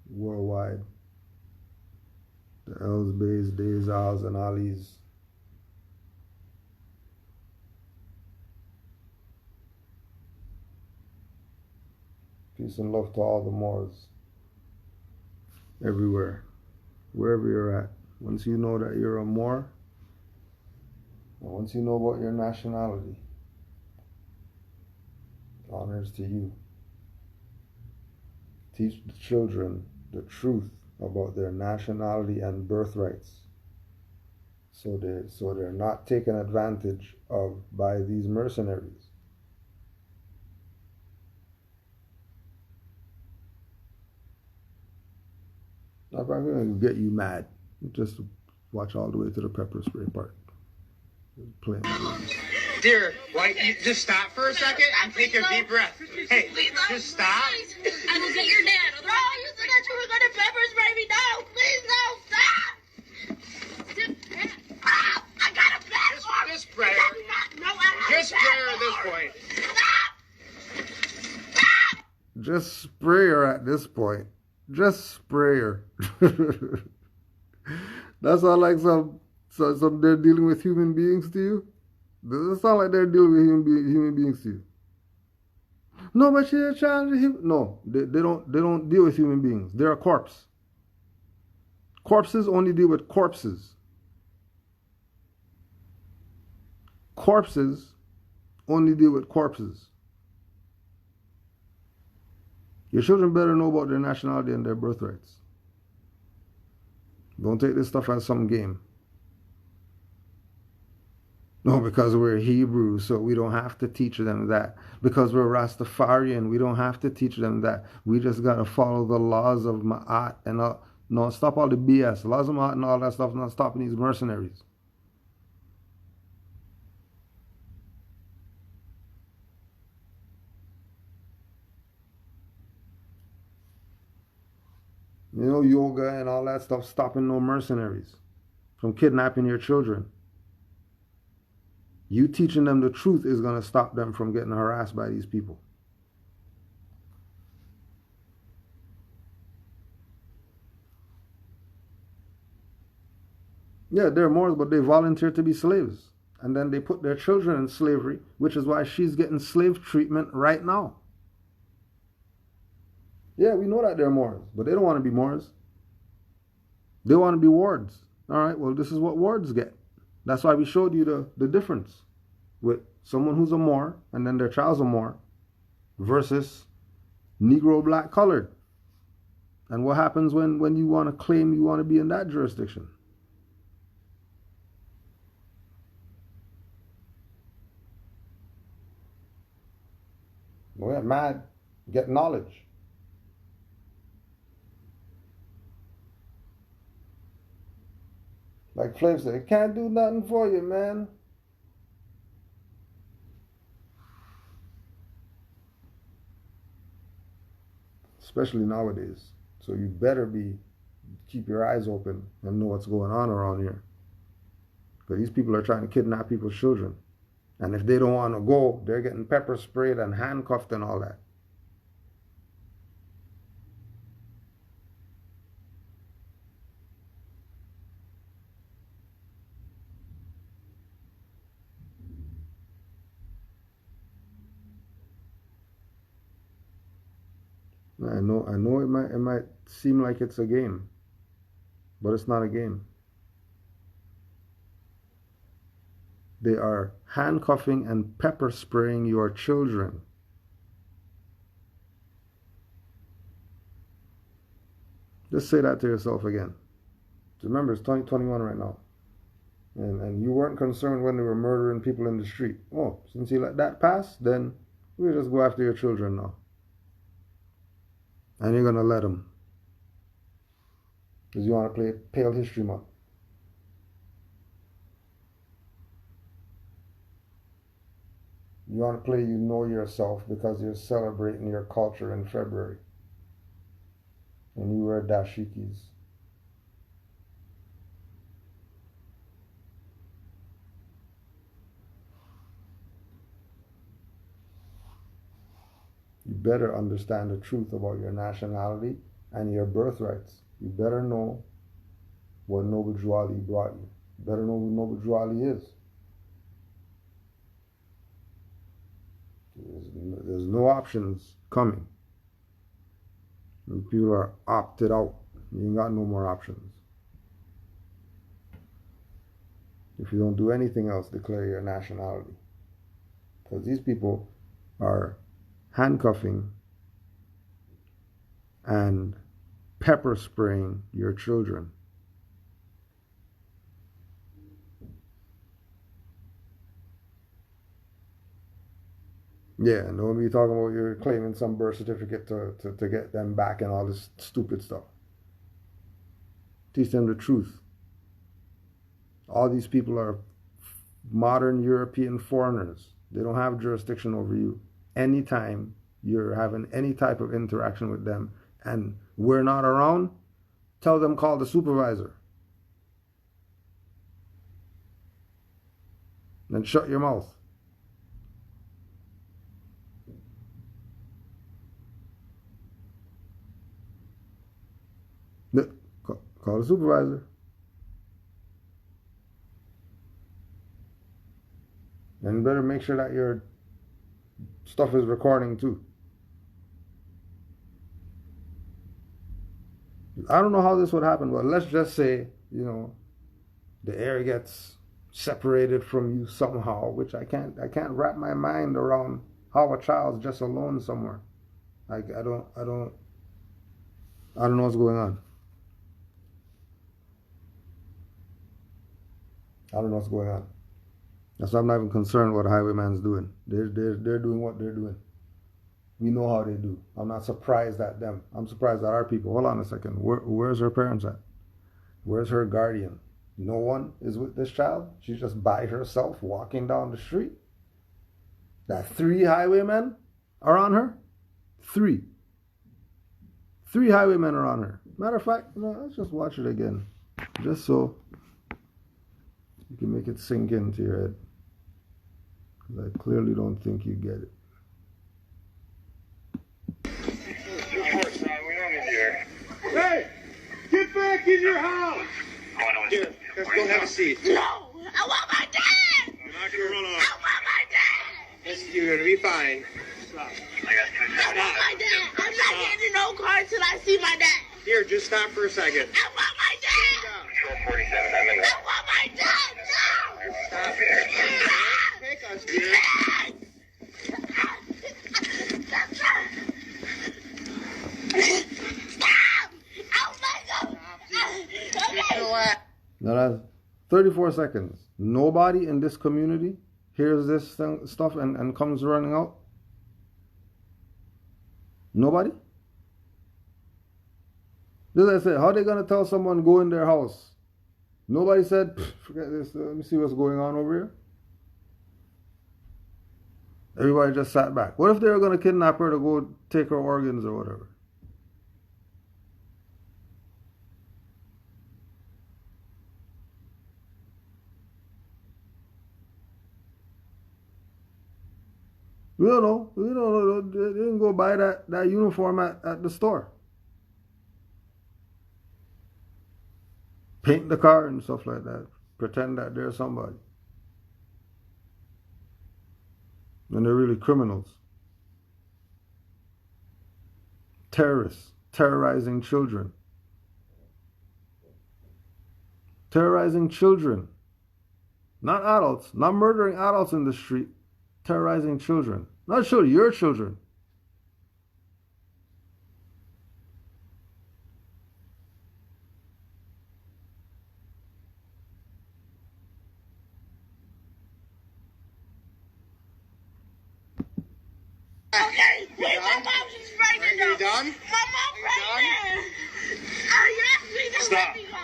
worldwide. The Els, Bays, Days, Als, and Alis. Peace and love to all the Moors. Everywhere. Wherever you're at. Once you know that you're a Moor, and once you know about your nationality, honors to you. Teach the children the truth about their nationality and birthrights, so they're not taken advantage of by these mercenaries. Now, if I'm going to get you mad, just watch all the way to the pepper spray part. Playing. Dear, why you just stop for a second and take a deep breath. Hey, just stop. I will get your dad. Bro, you said that just spray her at this point. Just spray her at this point. Just spray her. That's not like some they're dealing with human beings to you. Does it sound like they're dealing with human beings to you? No, but she's a child. No, they don't deal with human beings. They're a corpse. Corpses only deal with corpses. Corpses only deal with corpses. Your children better know about their nationality and their birthrights. Don't take this stuff as some game. No, because we're Hebrew, so we don't have to teach them that. Because we're Rastafarian, we don't have to teach them that. We just got to follow the laws of Ma'at and no, stop all the BS. Laws of Ma'at and all that stuff, not stopping these mercenaries. You know, yoga and all that stuff, stopping no mercenaries from kidnapping your children. You teaching them the truth is going to stop them from getting harassed by these people. Yeah, they're Moors, but they volunteer to be slaves. And then they put their children in slavery, which is why she's getting slave treatment right now. Yeah, we know that they're Moors, but they don't want to be Moors. They want to be wards. All right, well, this is what wards get. That's why we showed you the difference with someone who's a Moor and then their child's a Moor versus Negro, black, colored. And what happens when you want to claim you want to be in that jurisdiction? We're mad. Get knowledge. Like Flav said, it can't do nothing for you, man. Especially nowadays. So you better keep your eyes open and know what's going on around here. Because these people are trying to kidnap people's children. And if they don't want to go, they're getting pepper sprayed and handcuffed and all that. I know it might seem like it's a game, but it's not a game. They are handcuffing and pepper spraying your children. Just say that to yourself again. Remember, it's 2021 right now. And you weren't concerned when they were murdering people in the street. Oh, since you let that pass, then we'll just go after your children now. And you're going to let them. Because you want to play Pale History Month. You want to play You Know Yourself because you're celebrating your culture in February. And you wear dashikis. You better understand the truth about your nationality and your birthrights. You better know what Noble Juali brought you. You better know who Noble Juali is. There's no options coming. And people are opted out. You ain't got no more options. If you don't do anything else, declare your nationality. Because these people are handcuffing and pepper spraying your children. Yeah, and don't be talking about you're claiming some birth certificate to get them back and all this stupid stuff. Teach them the truth. All these people are modern European foreigners. They don't have jurisdiction over you. Anytime you're having any type of interaction with them and we're not around, tell them call the supervisor. And shut your mouth. Call the supervisor. And you better make sure that your stuff is recording too. I don't know how this would happen, but let's just say, you know, the air gets separated from you somehow, which I can't wrap my mind around how a child's just alone somewhere. I don't know what's going on. I don't know what's going on. That's why I'm not even concerned what the highwayman's doing. They're doing what they're doing. We know how they do. I'm not surprised at them. I'm surprised at our people. Hold on a second. Where's her parents at? Where's her guardian? No one is with this child? She's just by herself walking down the street? That 3 highwaymen are on her? 3. 3 highwaymen are on her. Matter of fact, you know, let's just watch it again. Just so you can make it sink into your head. Because I clearly don't think you get it. Hey! Get back in your house! Here, let's go have a seat. No! I want my dad! I'm not gonna run off. I want my dad! You're gonna be fine. Stop. I want my dad! I'm not getting in no car till I see my dad! Here, just stop for a second. I want my dad! Control 47, I'm in. I want my dad! No! Stop it. Take us, dear. Stop! Oh my God! Okay. Now that's 34 seconds. Nobody in this community hears this stuff and comes running out? Nobody? Just like I said, how are they going to tell someone go in their house? Nobody said, forget this, let me see what's going on over here. Everybody just sat back. What if they were going to kidnap her to go take her organs or whatever? We don't know. We don't know. They didn't go buy that uniform at the store. Paint the car and stuff like that. Pretend that they're somebody. And they're really criminals. Terrorists. Terrorizing children. Terrorizing children. Not adults. Not murdering adults in the street. Terrorizing children. Not children, your children. Okay, wait, my mom's just pregnant. Are you done? My mom's pregnant. Yes, please, Stop. let me go.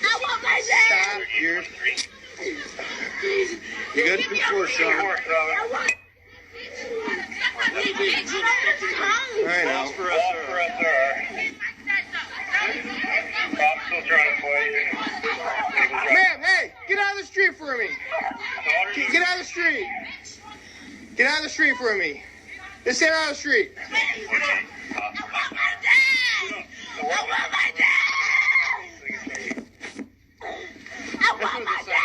I want my dad. Stop. You're... Please. You got 2-4, son. I want... I know. For us, sir. I'm still trying to play. Ma'am, hey, get out of the street for me. Get out of the street. Get out of the street for me. Just get out of the street. I want my dad. I want my dad. I want my dad.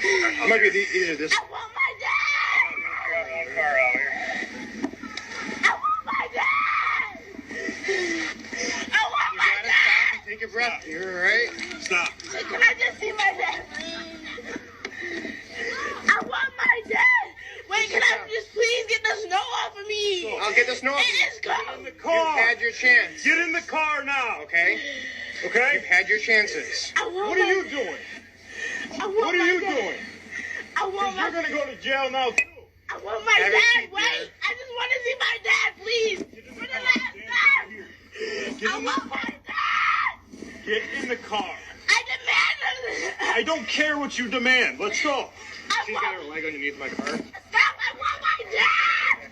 It might be either this. I want my dad. I want my dad. I want my dad. Take a breath. You're all right. Stop. Can I just see my dad? I want my dad. Wait, can I just please get the snow off of me? I'll get the snow off. It is Get in cold. the car. You've had your chance. Get in the car now. Okay? Okay? You've had your chances. I want What are you doing? I want What are my you dad. doing? I want Because my you're going to go to jail now, too. I want my Have a dad. seat, Wait, dear. I just want to see my dad, please. For the last time. Get I in the want my car. dad. Get in the car. I demand I don't care what you demand. Let's go. She's got her leg underneath my car. Stop! I want my dad.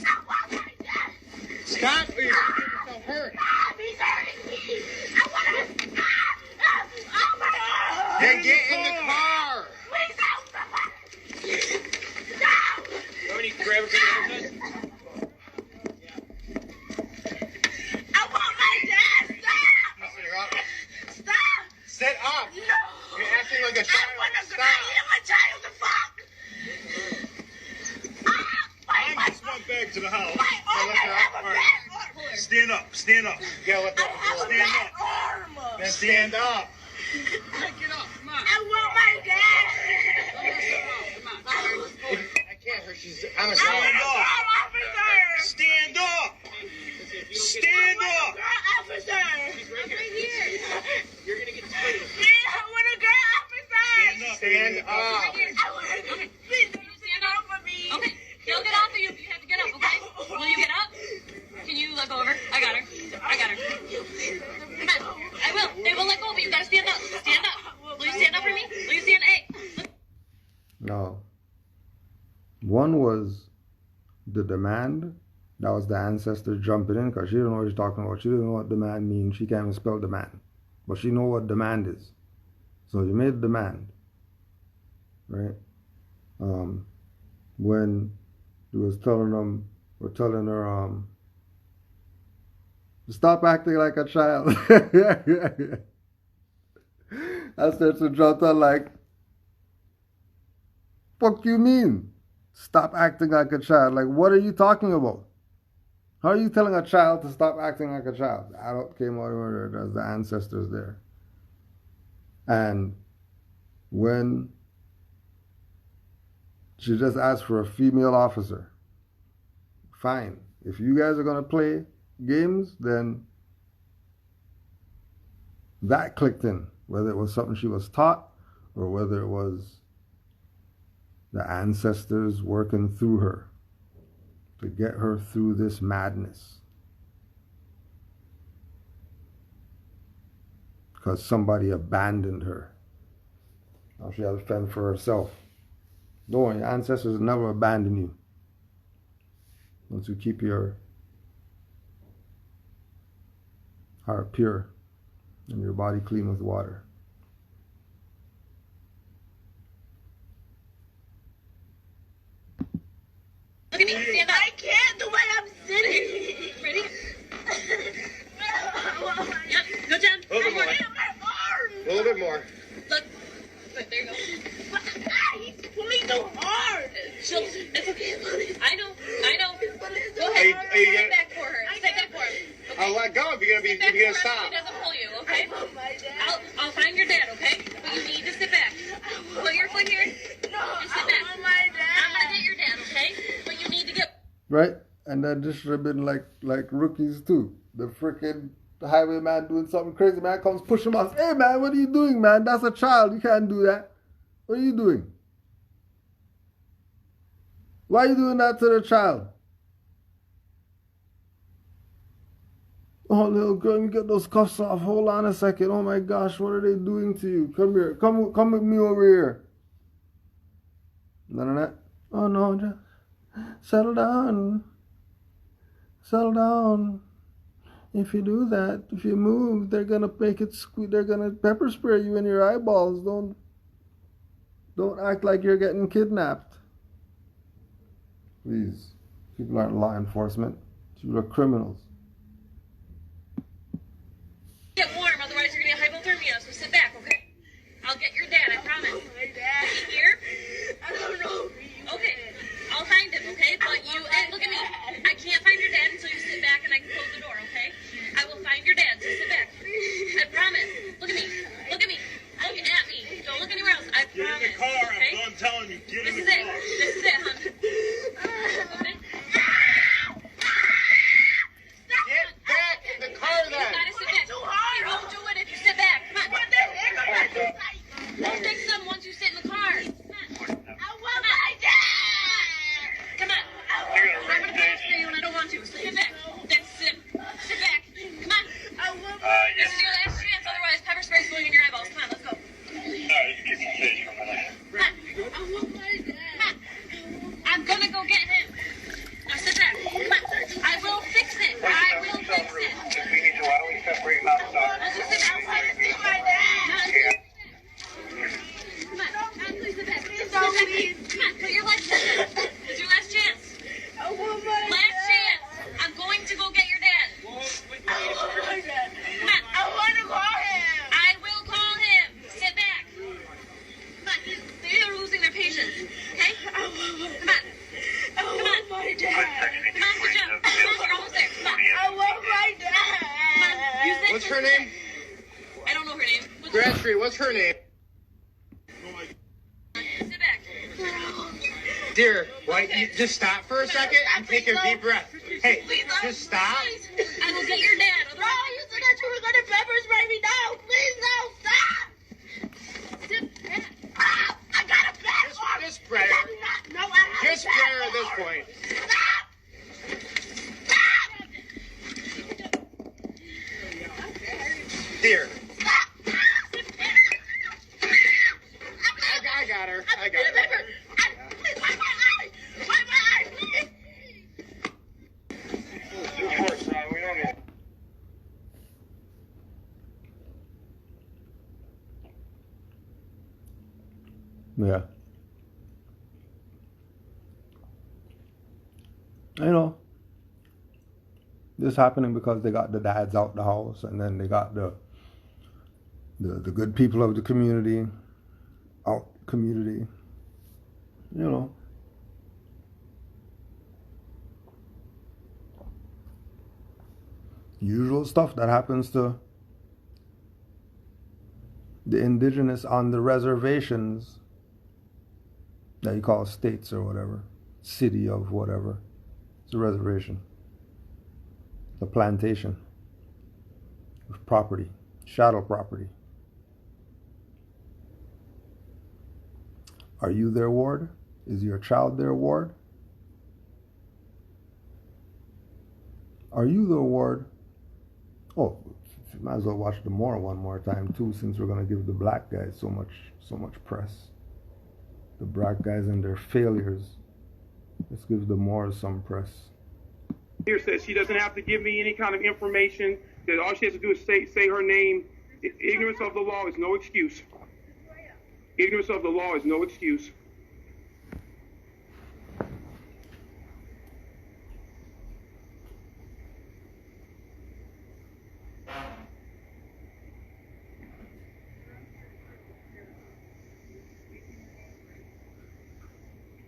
I want my dad. Stop or you're going to get yourself hurt. Stop! He's hurting me. I want to. Oh my God! Then get in the car. Please don't. Stop! You need to grab it from the other side? I want my dad. Stop! to the house. Stand up. Stand up. Stand up. Then stand up. Get up. Come on. I want my dad. I can't hurt. She's on a Stand up. Stand up. Stand up. Officer. She's right here. You're gonna get sprayed. I want a girl officer. Stand up. Okay. Please, stand up for me. Okay, he'll get off of you. You have to get up, okay? Will you get up? Can you let go over? I got her. Come on. I will. They will let go of you. You gotta stand up. Stand up. Will you stand up for me? Will you stand? Hey. No. One was the demand. That was the ancestor jumping in because she didn't know what she's talking about. She didn't know what demand means. She can't even spell demand. But she know what demand is. So you made demand. Right? When he was telling her, stop acting like a child. I started to jump on like, fuck you mean? Stop acting like a child. Like, what are you talking about? How are you telling a child to stop acting like a child? The adult came out of there's the ancestors there. And when she just asked for a female officer, fine. If you guys are going to play games, then that clicked in. Whether it was something she was taught or whether it was the ancestors working through her to get her through this madness. Because somebody abandoned her. Now she has to fend for herself. Don't worry, your ancestors never abandon you. Once you keep your heart pure and your body clean with water. Look at me. Stand up. I can't the way I'm sitting. Ready? Yep. Go down. A little bit more. A little bit more. Look. Good. There you go. He's pulling so hard. It's okay. I know. Go Hey, ahead. hey, Sit back for her. Sit back for him. Okay. I'll let go if you're gonna stop. He doesn't pull you, okay? I'll find your dad, okay? But you need to sit back. Put your foot here and sit back. I'm gonna get your dad, okay? But you need to get. Right? And then this should have been like rookies too. The freaking highwayman doing something crazy, man comes push him off. Hey man, what are you doing, man? That's a child. You can't do that. What are you doing? Why are you doing that to the child? Oh, little girl, you get those cuffs off. Hold on a second. Oh my gosh, what are they doing to you? Come here. Come with me over here. None of that. Oh no, just settle down. Settle down. If you do that, if you move, they're gonna make it squeak. They're gonna pepper spray you in your eyeballs. Don't act like you're getting kidnapped. Please, people aren't law enforcement. People are criminals. Get warm, otherwise you're gonna get hypothermia. So sit back, okay? I'll get your dad, I promise. My dad. Is he here? I don't know. Okay, I'll find him, okay? But and look at me. I can't find your dad until you sit back and I can close the door, okay? I will find your dad, so sit back. I promise. Look at me. Look at me. Look at me. Don't look anywhere else. I promise. Get in the car. Okay? I'm telling you. Get in the This car. is it, hon. Okay? Get back in the car You then. gotta sit back. You won't do it if you sit back. Come on. We'll fix them once you sit in the car. Come on. I want my dad. Come on. I'm gonna pay for you and I don't want to. So sit back. That's it. Sit back. Come on. I want my This is your last chance. Otherwise, pepper spray's going in your eyeballs. Come on, let's go. I want my dad. I'm gonna go get him. Now sit back. Come on. I will fix it. I will fix it. If we need to, why don't we separate him outside? Let's just sit back. I want to see my dad. Come on. Please sit back. Sit back. Come on. Put your legs in. It's your last chance. I want my Last chance. I'm going to go get your dad. I want my dad. Come on. I want to call him. I will call him. Sit back. Come on. They're losing their patience. Okay? Come on. Come on. my dad. We're almost there. Come on. I want my dad. Use it. What's her name? I don't know her name. Bradstreet, what's her name? Sit back. Dear, why, you just stop for a second and take a deep breath. Hey, just stop. I will get your dad. No, you said that you were going to pepper spray me. No, please, no, stop. Sit back. Ah, I got a bad Just spray her. No, I have Just spray her at this point. Dear. I got her. I got her. Please, wipe my eye. Wipe my eye, please. Yeah. You know, this happening because they got the dads out the house, and then they got the good people of the community out community. You know. Usual stuff that happens to the indigenous on the reservations that you call states or whatever, city of whatever. It's a reservation. It's a plantation of property, chattel property. Are you their ward? Is your child their ward? Are you the ward? Oh, you might as well watch the Moor one more time too, since we're gonna give the black guys so much press. The black guys and their failures. Let's give the Moors some press. Here says she doesn't have to give me any kind of information. That all she has to do is say her name. Ignorance of the law is no excuse. Ignorance of the law is no excuse.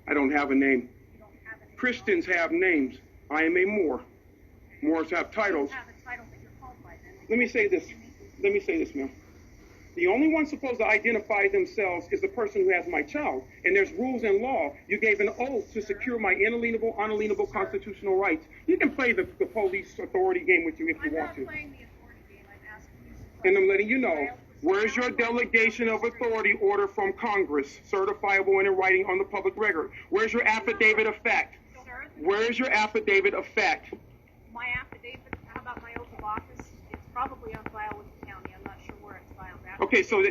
I don't have a name. Christians have names. I am a Moor. Moors have titles. Let me say this, ma'am. The only one supposed to identify themselves is the person who has my child. And there's rules and law. You gave an oath to secure my inalienable, unalienable constitutional rights. You can play the police authority game with you if you want to. And I'm letting you know, where's your delegation of authority order from Congress, certifiable and in writing on the public record? Where's your affidavit of fact? Where's your affidavit of fact? My affidavit, how about my oath of office? It's probably on file with the county. I'm not sure where it's filed at. Okay, so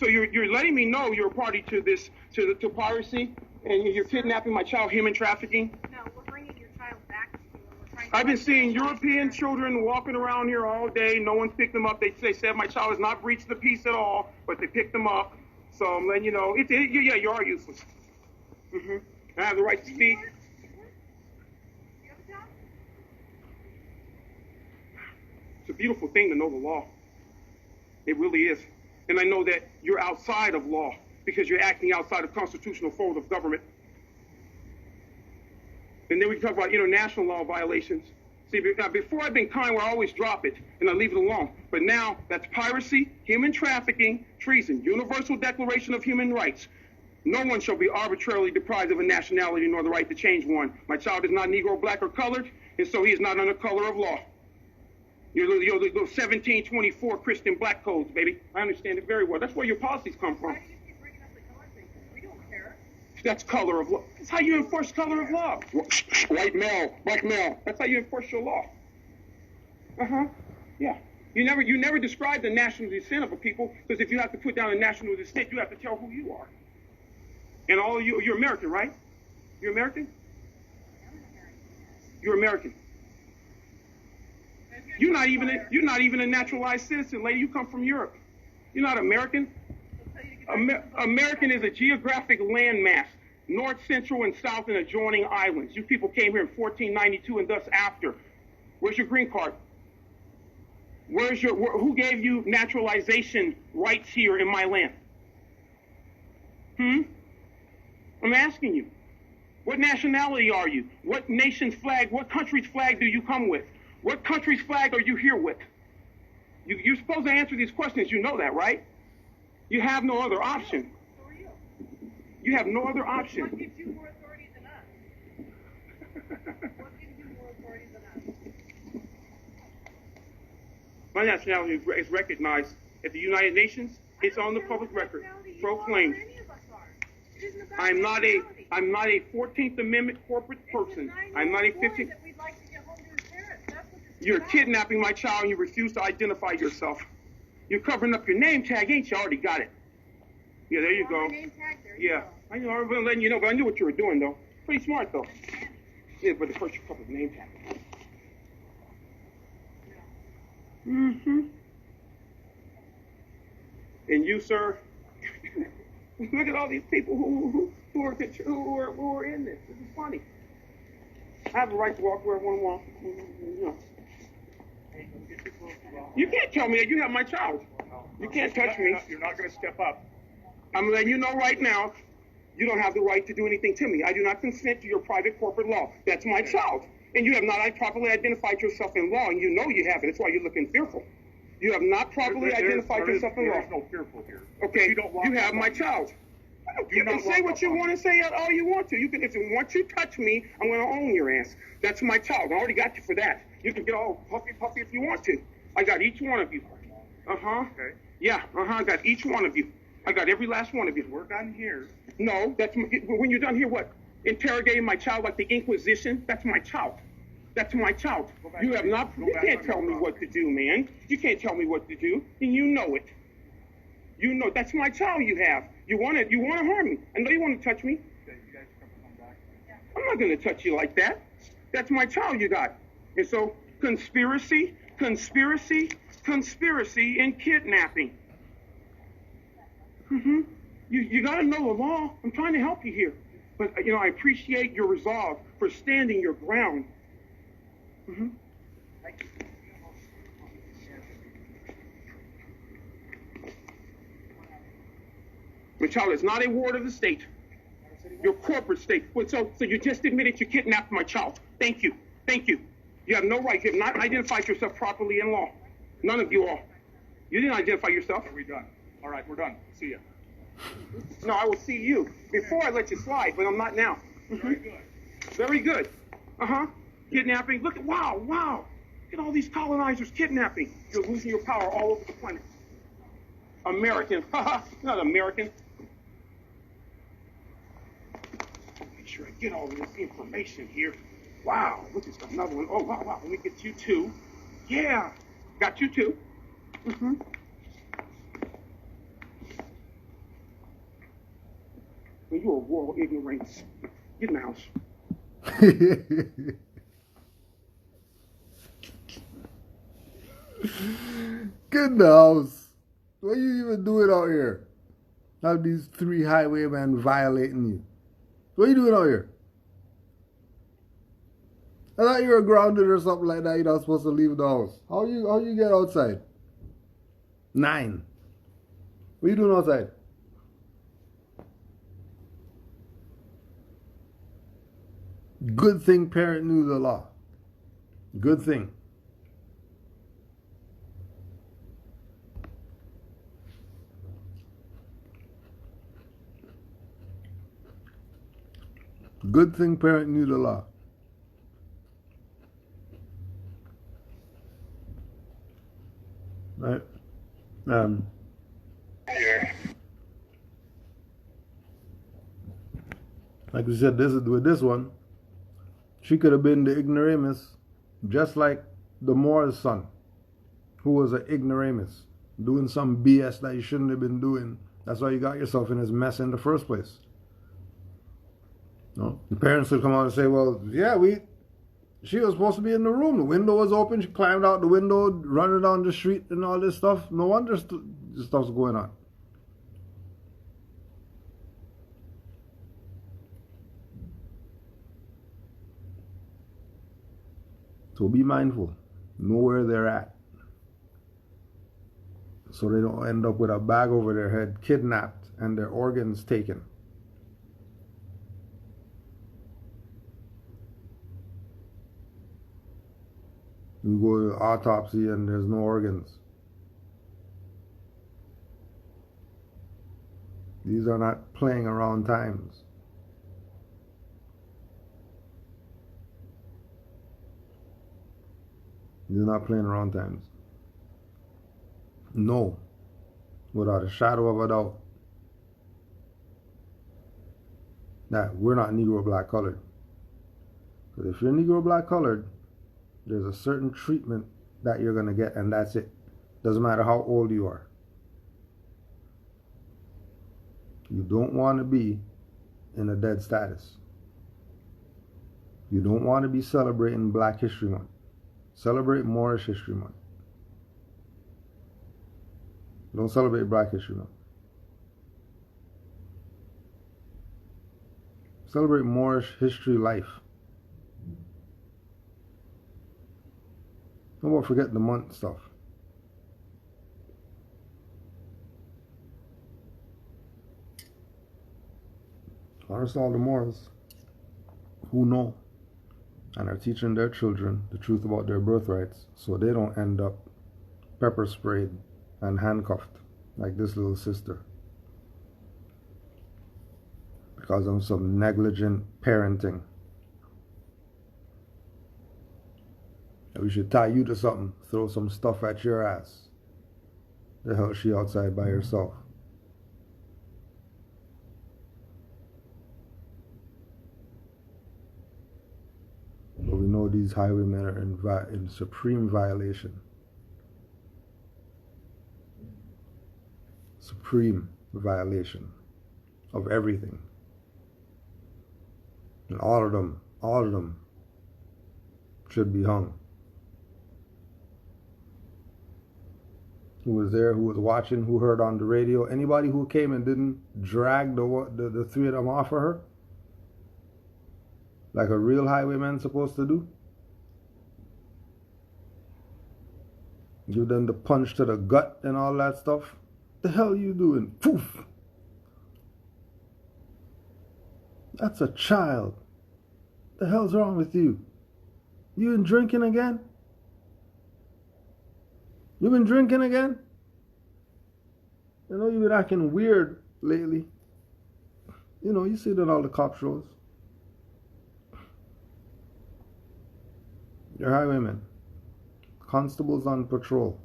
you're letting me know you're a party to this, to piracy, and you're kidnapping my child, human trafficking. No, we're bringing your child back to you. And we're trying I've been seeing European children walking around here all day. No one's picked them up. They said my child has not breached the peace at all, but they picked them up. So I'm letting you know. Yeah, you are useless. I have the right to speak. It's a beautiful thing to know the law. It really is. And I know that you're outside of law because you're acting outside of constitutional form of government. And then we can talk about international law violations. See, before I've been kind where I always drop it and I leave it alone. But now that's piracy, human trafficking, treason, Universal Declaration of Human Rights. No one shall be arbitrarily deprived of a nationality nor the right to change one. My child is not Negro, black, or colored, and so he is not under color of law. Your little 1724 Christian black codes, baby. I understand it very well. That's where your policies come from. That's color of law. That's how you enforce color of law. White male, black male. That's how you enforce your law. Yeah. You never describe the national descent of a people, because if you have to put down a national descent, you have to tell who you are. And all of you're American, right? You're American? You're American. You're not even a naturalized citizen, lady. You come from Europe. You're not American. American is a geographic landmass, north, central, and south, and adjoining islands. You people came here in 1492 and thus after. Where's your green card? Who gave you naturalization rights here in my land? I'm asking you. What nationality are you? What nation's flag, what country's flag do you come with? What country's flag are you here with? You're supposed to answer these questions. You know that, right? You have no other option. You have no other option. What gives you more authority than us? What gives you more authority than us? My nationality is recognized at the United Nations. It's on the public record, proclaimed. I'm not a 14th Amendment corporate person. I'm not a 15th. You're kidnapping my child and you refuse to identify yourself. You're covering up your name tag, ain't you? Already got it. Yeah, there you go. Yeah, I know. I'm letting you know, but I knew what you were doing, though. Pretty smart, though. Yeah, but the first you cover the name tag. Mm-hmm. And you, sir, look at all these people who are in this. This is funny. I have the right to walk where I want to walk. You know. You can't tell me that you have my child. You can't touch me. You're not going to step up. I'm letting you know right now, you don't have the right to do anything to me. I do not consent to your private corporate law. That's my child. And you have not properly identified yourself in law, and you know you haven't. That's why you're looking fearful. You have not properly identified yourself in law. There is no fearful here. Okay, you have my child. You can say what you want to say all you want to. You can, if once you touch me, I'm going to own your ass. That's my child. I already got you for that. You can get all puffy if you want to. I got each one of you. Uh-huh. Okay. Yeah, I got each one of you. I got every last one of you. We're done here. No, when you're done here, what? Interrogating my child like the Inquisition? That's my child. That's my child. You have not. You can't tell me what to do, man. You can't tell me what to do, and you know it. You know that's my child. You have. You want to harm me. I know you want to touch me. I'm not going to touch you like that. That's my child you got. And so conspiracy, and kidnapping. Mm-hmm. You got to know the law. I'm trying to help you here. But, I appreciate your resolve for standing your ground. Mm-hmm. My child is not a ward of the state. Your corporate state. So you just admitted you kidnapped my child. Thank you. You have no right. You have not identified yourself properly in law. None of you all. You didn't identify yourself. Are we done? All right, we're done. See ya. No, I will see you. Before I let you slide, but I'm not now. Mm-hmm. Very good. Uh-huh. Kidnapping. Look at, wow. Look at all these colonizers kidnapping. You're losing your power all over the planet. American. Haha. Not American. Make sure I get all this information here. Wow. Look at another one. Oh, wow. Let me get you two. Yeah. Got you two. Mm-hmm. Well, you're a world ignoramus. Get in the house. Get in the house. What are you even doing out here? Have these 3 highwaymen violating you. What are you doing out here? I thought you were grounded or something like that. You're not supposed to leave the house. How you get outside? 9. What are you doing outside? Good thing parent knew the law. Good thing. Good thing parent knew the law. Right? Like we said, with this one, she could have been the ignoramus, just like the Moor's son, who was an ignoramus, doing some BS that you shouldn't have been doing. That's why you got yourself in this mess in the first place. No? The parents would come out and say, well, yeah, she was supposed to be in the room. The window was open. She climbed out the window, running down the street and all this stuff. No wonder this stuff's going on. So be mindful. Know where they're at. So they don't end up with a bag over their head, kidnapped, and their organs taken. You go to autopsy and there's no organs. These are not playing around times. These are not playing around times. No, without a shadow of a doubt, that we're not Negro black colored. Because if you're Negro black colored, there's a certain treatment that you're going to get, and that's it. Doesn't matter how old you are. You don't want to be in a dead status. You don't want to be celebrating Black History Month. Celebrate Moorish History Month. Don't celebrate Black History Month. Celebrate Moorish history life. Don't forget the month stuff. Honest all the Moors who know and are teaching their children the truth about their birthrights so they don't end up pepper sprayed and handcuffed like this little sister because of some negligent parenting. We should tie you to something, throw some stuff at your ass. The hell is she outside by herself? But we know these highwaymen are in supreme violation. Supreme violation of everything. And all of them should be hung. Who was there, who was watching, who heard on the radio, anybody who came and didn't drag the three of them off of her, like a real highwayman's supposed to do. Give them the punch to the gut and all that stuff. The hell you doing? Poof! That's a child. The hell's wrong with you? You been drinking again? You been drinking again? You know, you've been acting weird lately. You know, you see it in all the cop shows. You're highwaymen. Constables on patrol.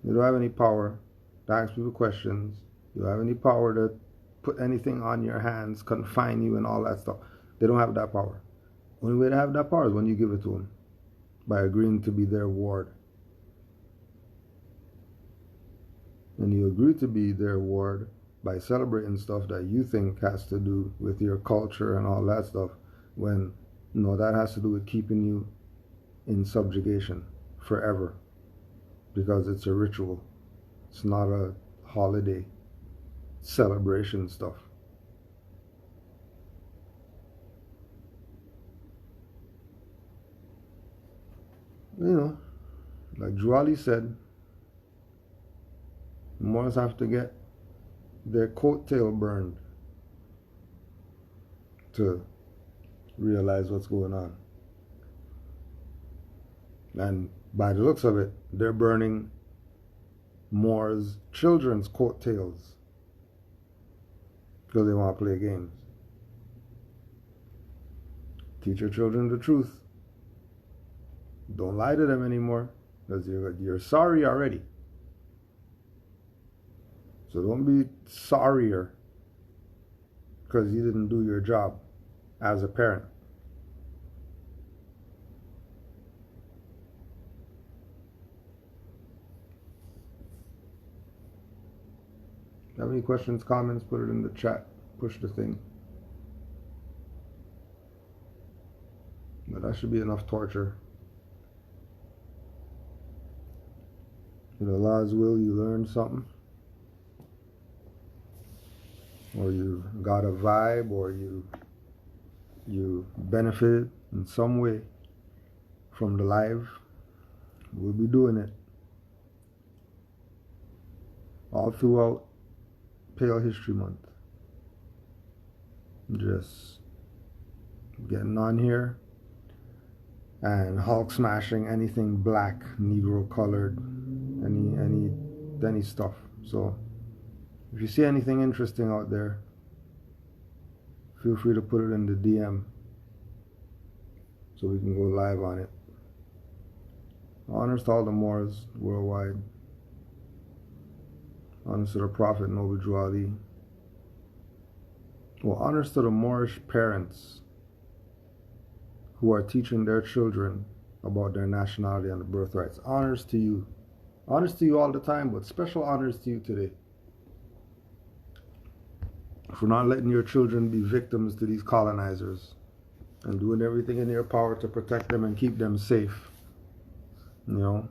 You don't have any power to ask people questions. You don't have any power to put anything on your hands, confine you and all that stuff. They don't have that power. Only way to have that power is when you give it to them by agreeing to be their ward. And you agree to be their ward by celebrating stuff that you think has to do with your culture and all that stuff, when no, that has to do with keeping you in subjugation forever, because it's a ritual. It's not a holiday celebration stuff. You know, like Juali said, Moors have to get their coattail burned to realize what's going on. And by the looks of it, they're burning Moors' children's coattails because they want to play games. Teach your children the truth. Don't lie to them anymore, because you're sorry already. So don't be sorrier because you didn't do your job as a parent. If you have any questions, comments, put it in the chat. Push the thing. But that should be enough torture. With Allah's will, you learned something. Or you got a vibe, or you benefited in some way from the live. We'll be doing it all throughout Pale History Month. Just getting on here, and Hulk smashing anything black, Negro colored, any stuff. So if you see anything interesting out there, feel free to put it in the DM so we can go live on it. Honors to all the Moors worldwide. Honors to the Prophet Noble Drew Ali. Well, honors to the Moorish parents who are teaching their children about their nationality and the birthrights. Honors to you. Honors to you all the time, but special honors to you today. For not letting your children be victims to these colonizers and doing everything in your power to protect them and keep them safe. You know,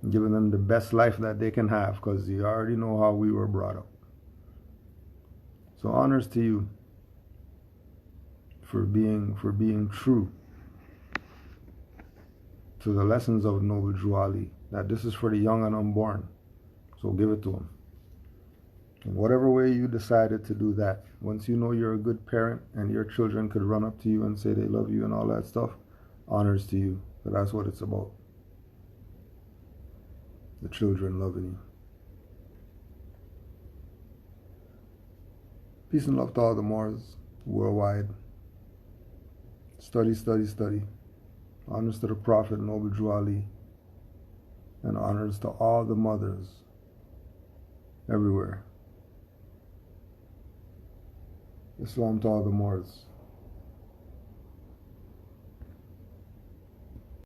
giving them the best life that they can have, because you already know how we were brought up. So honors to you for being true to the lessons of Noble Drew Ali, that this is for the young and unborn. So give it to them. In whatever way you decided to do that, once you know you're a good parent and your children could run up to you and say they love you and all that stuff, honors to you. So that's what it's about. The children loving you. Peace and love to all the Moors worldwide. Study, study, study. Honors to the Prophet Noble Drew Ali. And honors to all the mothers everywhere. Islam to all the Moors.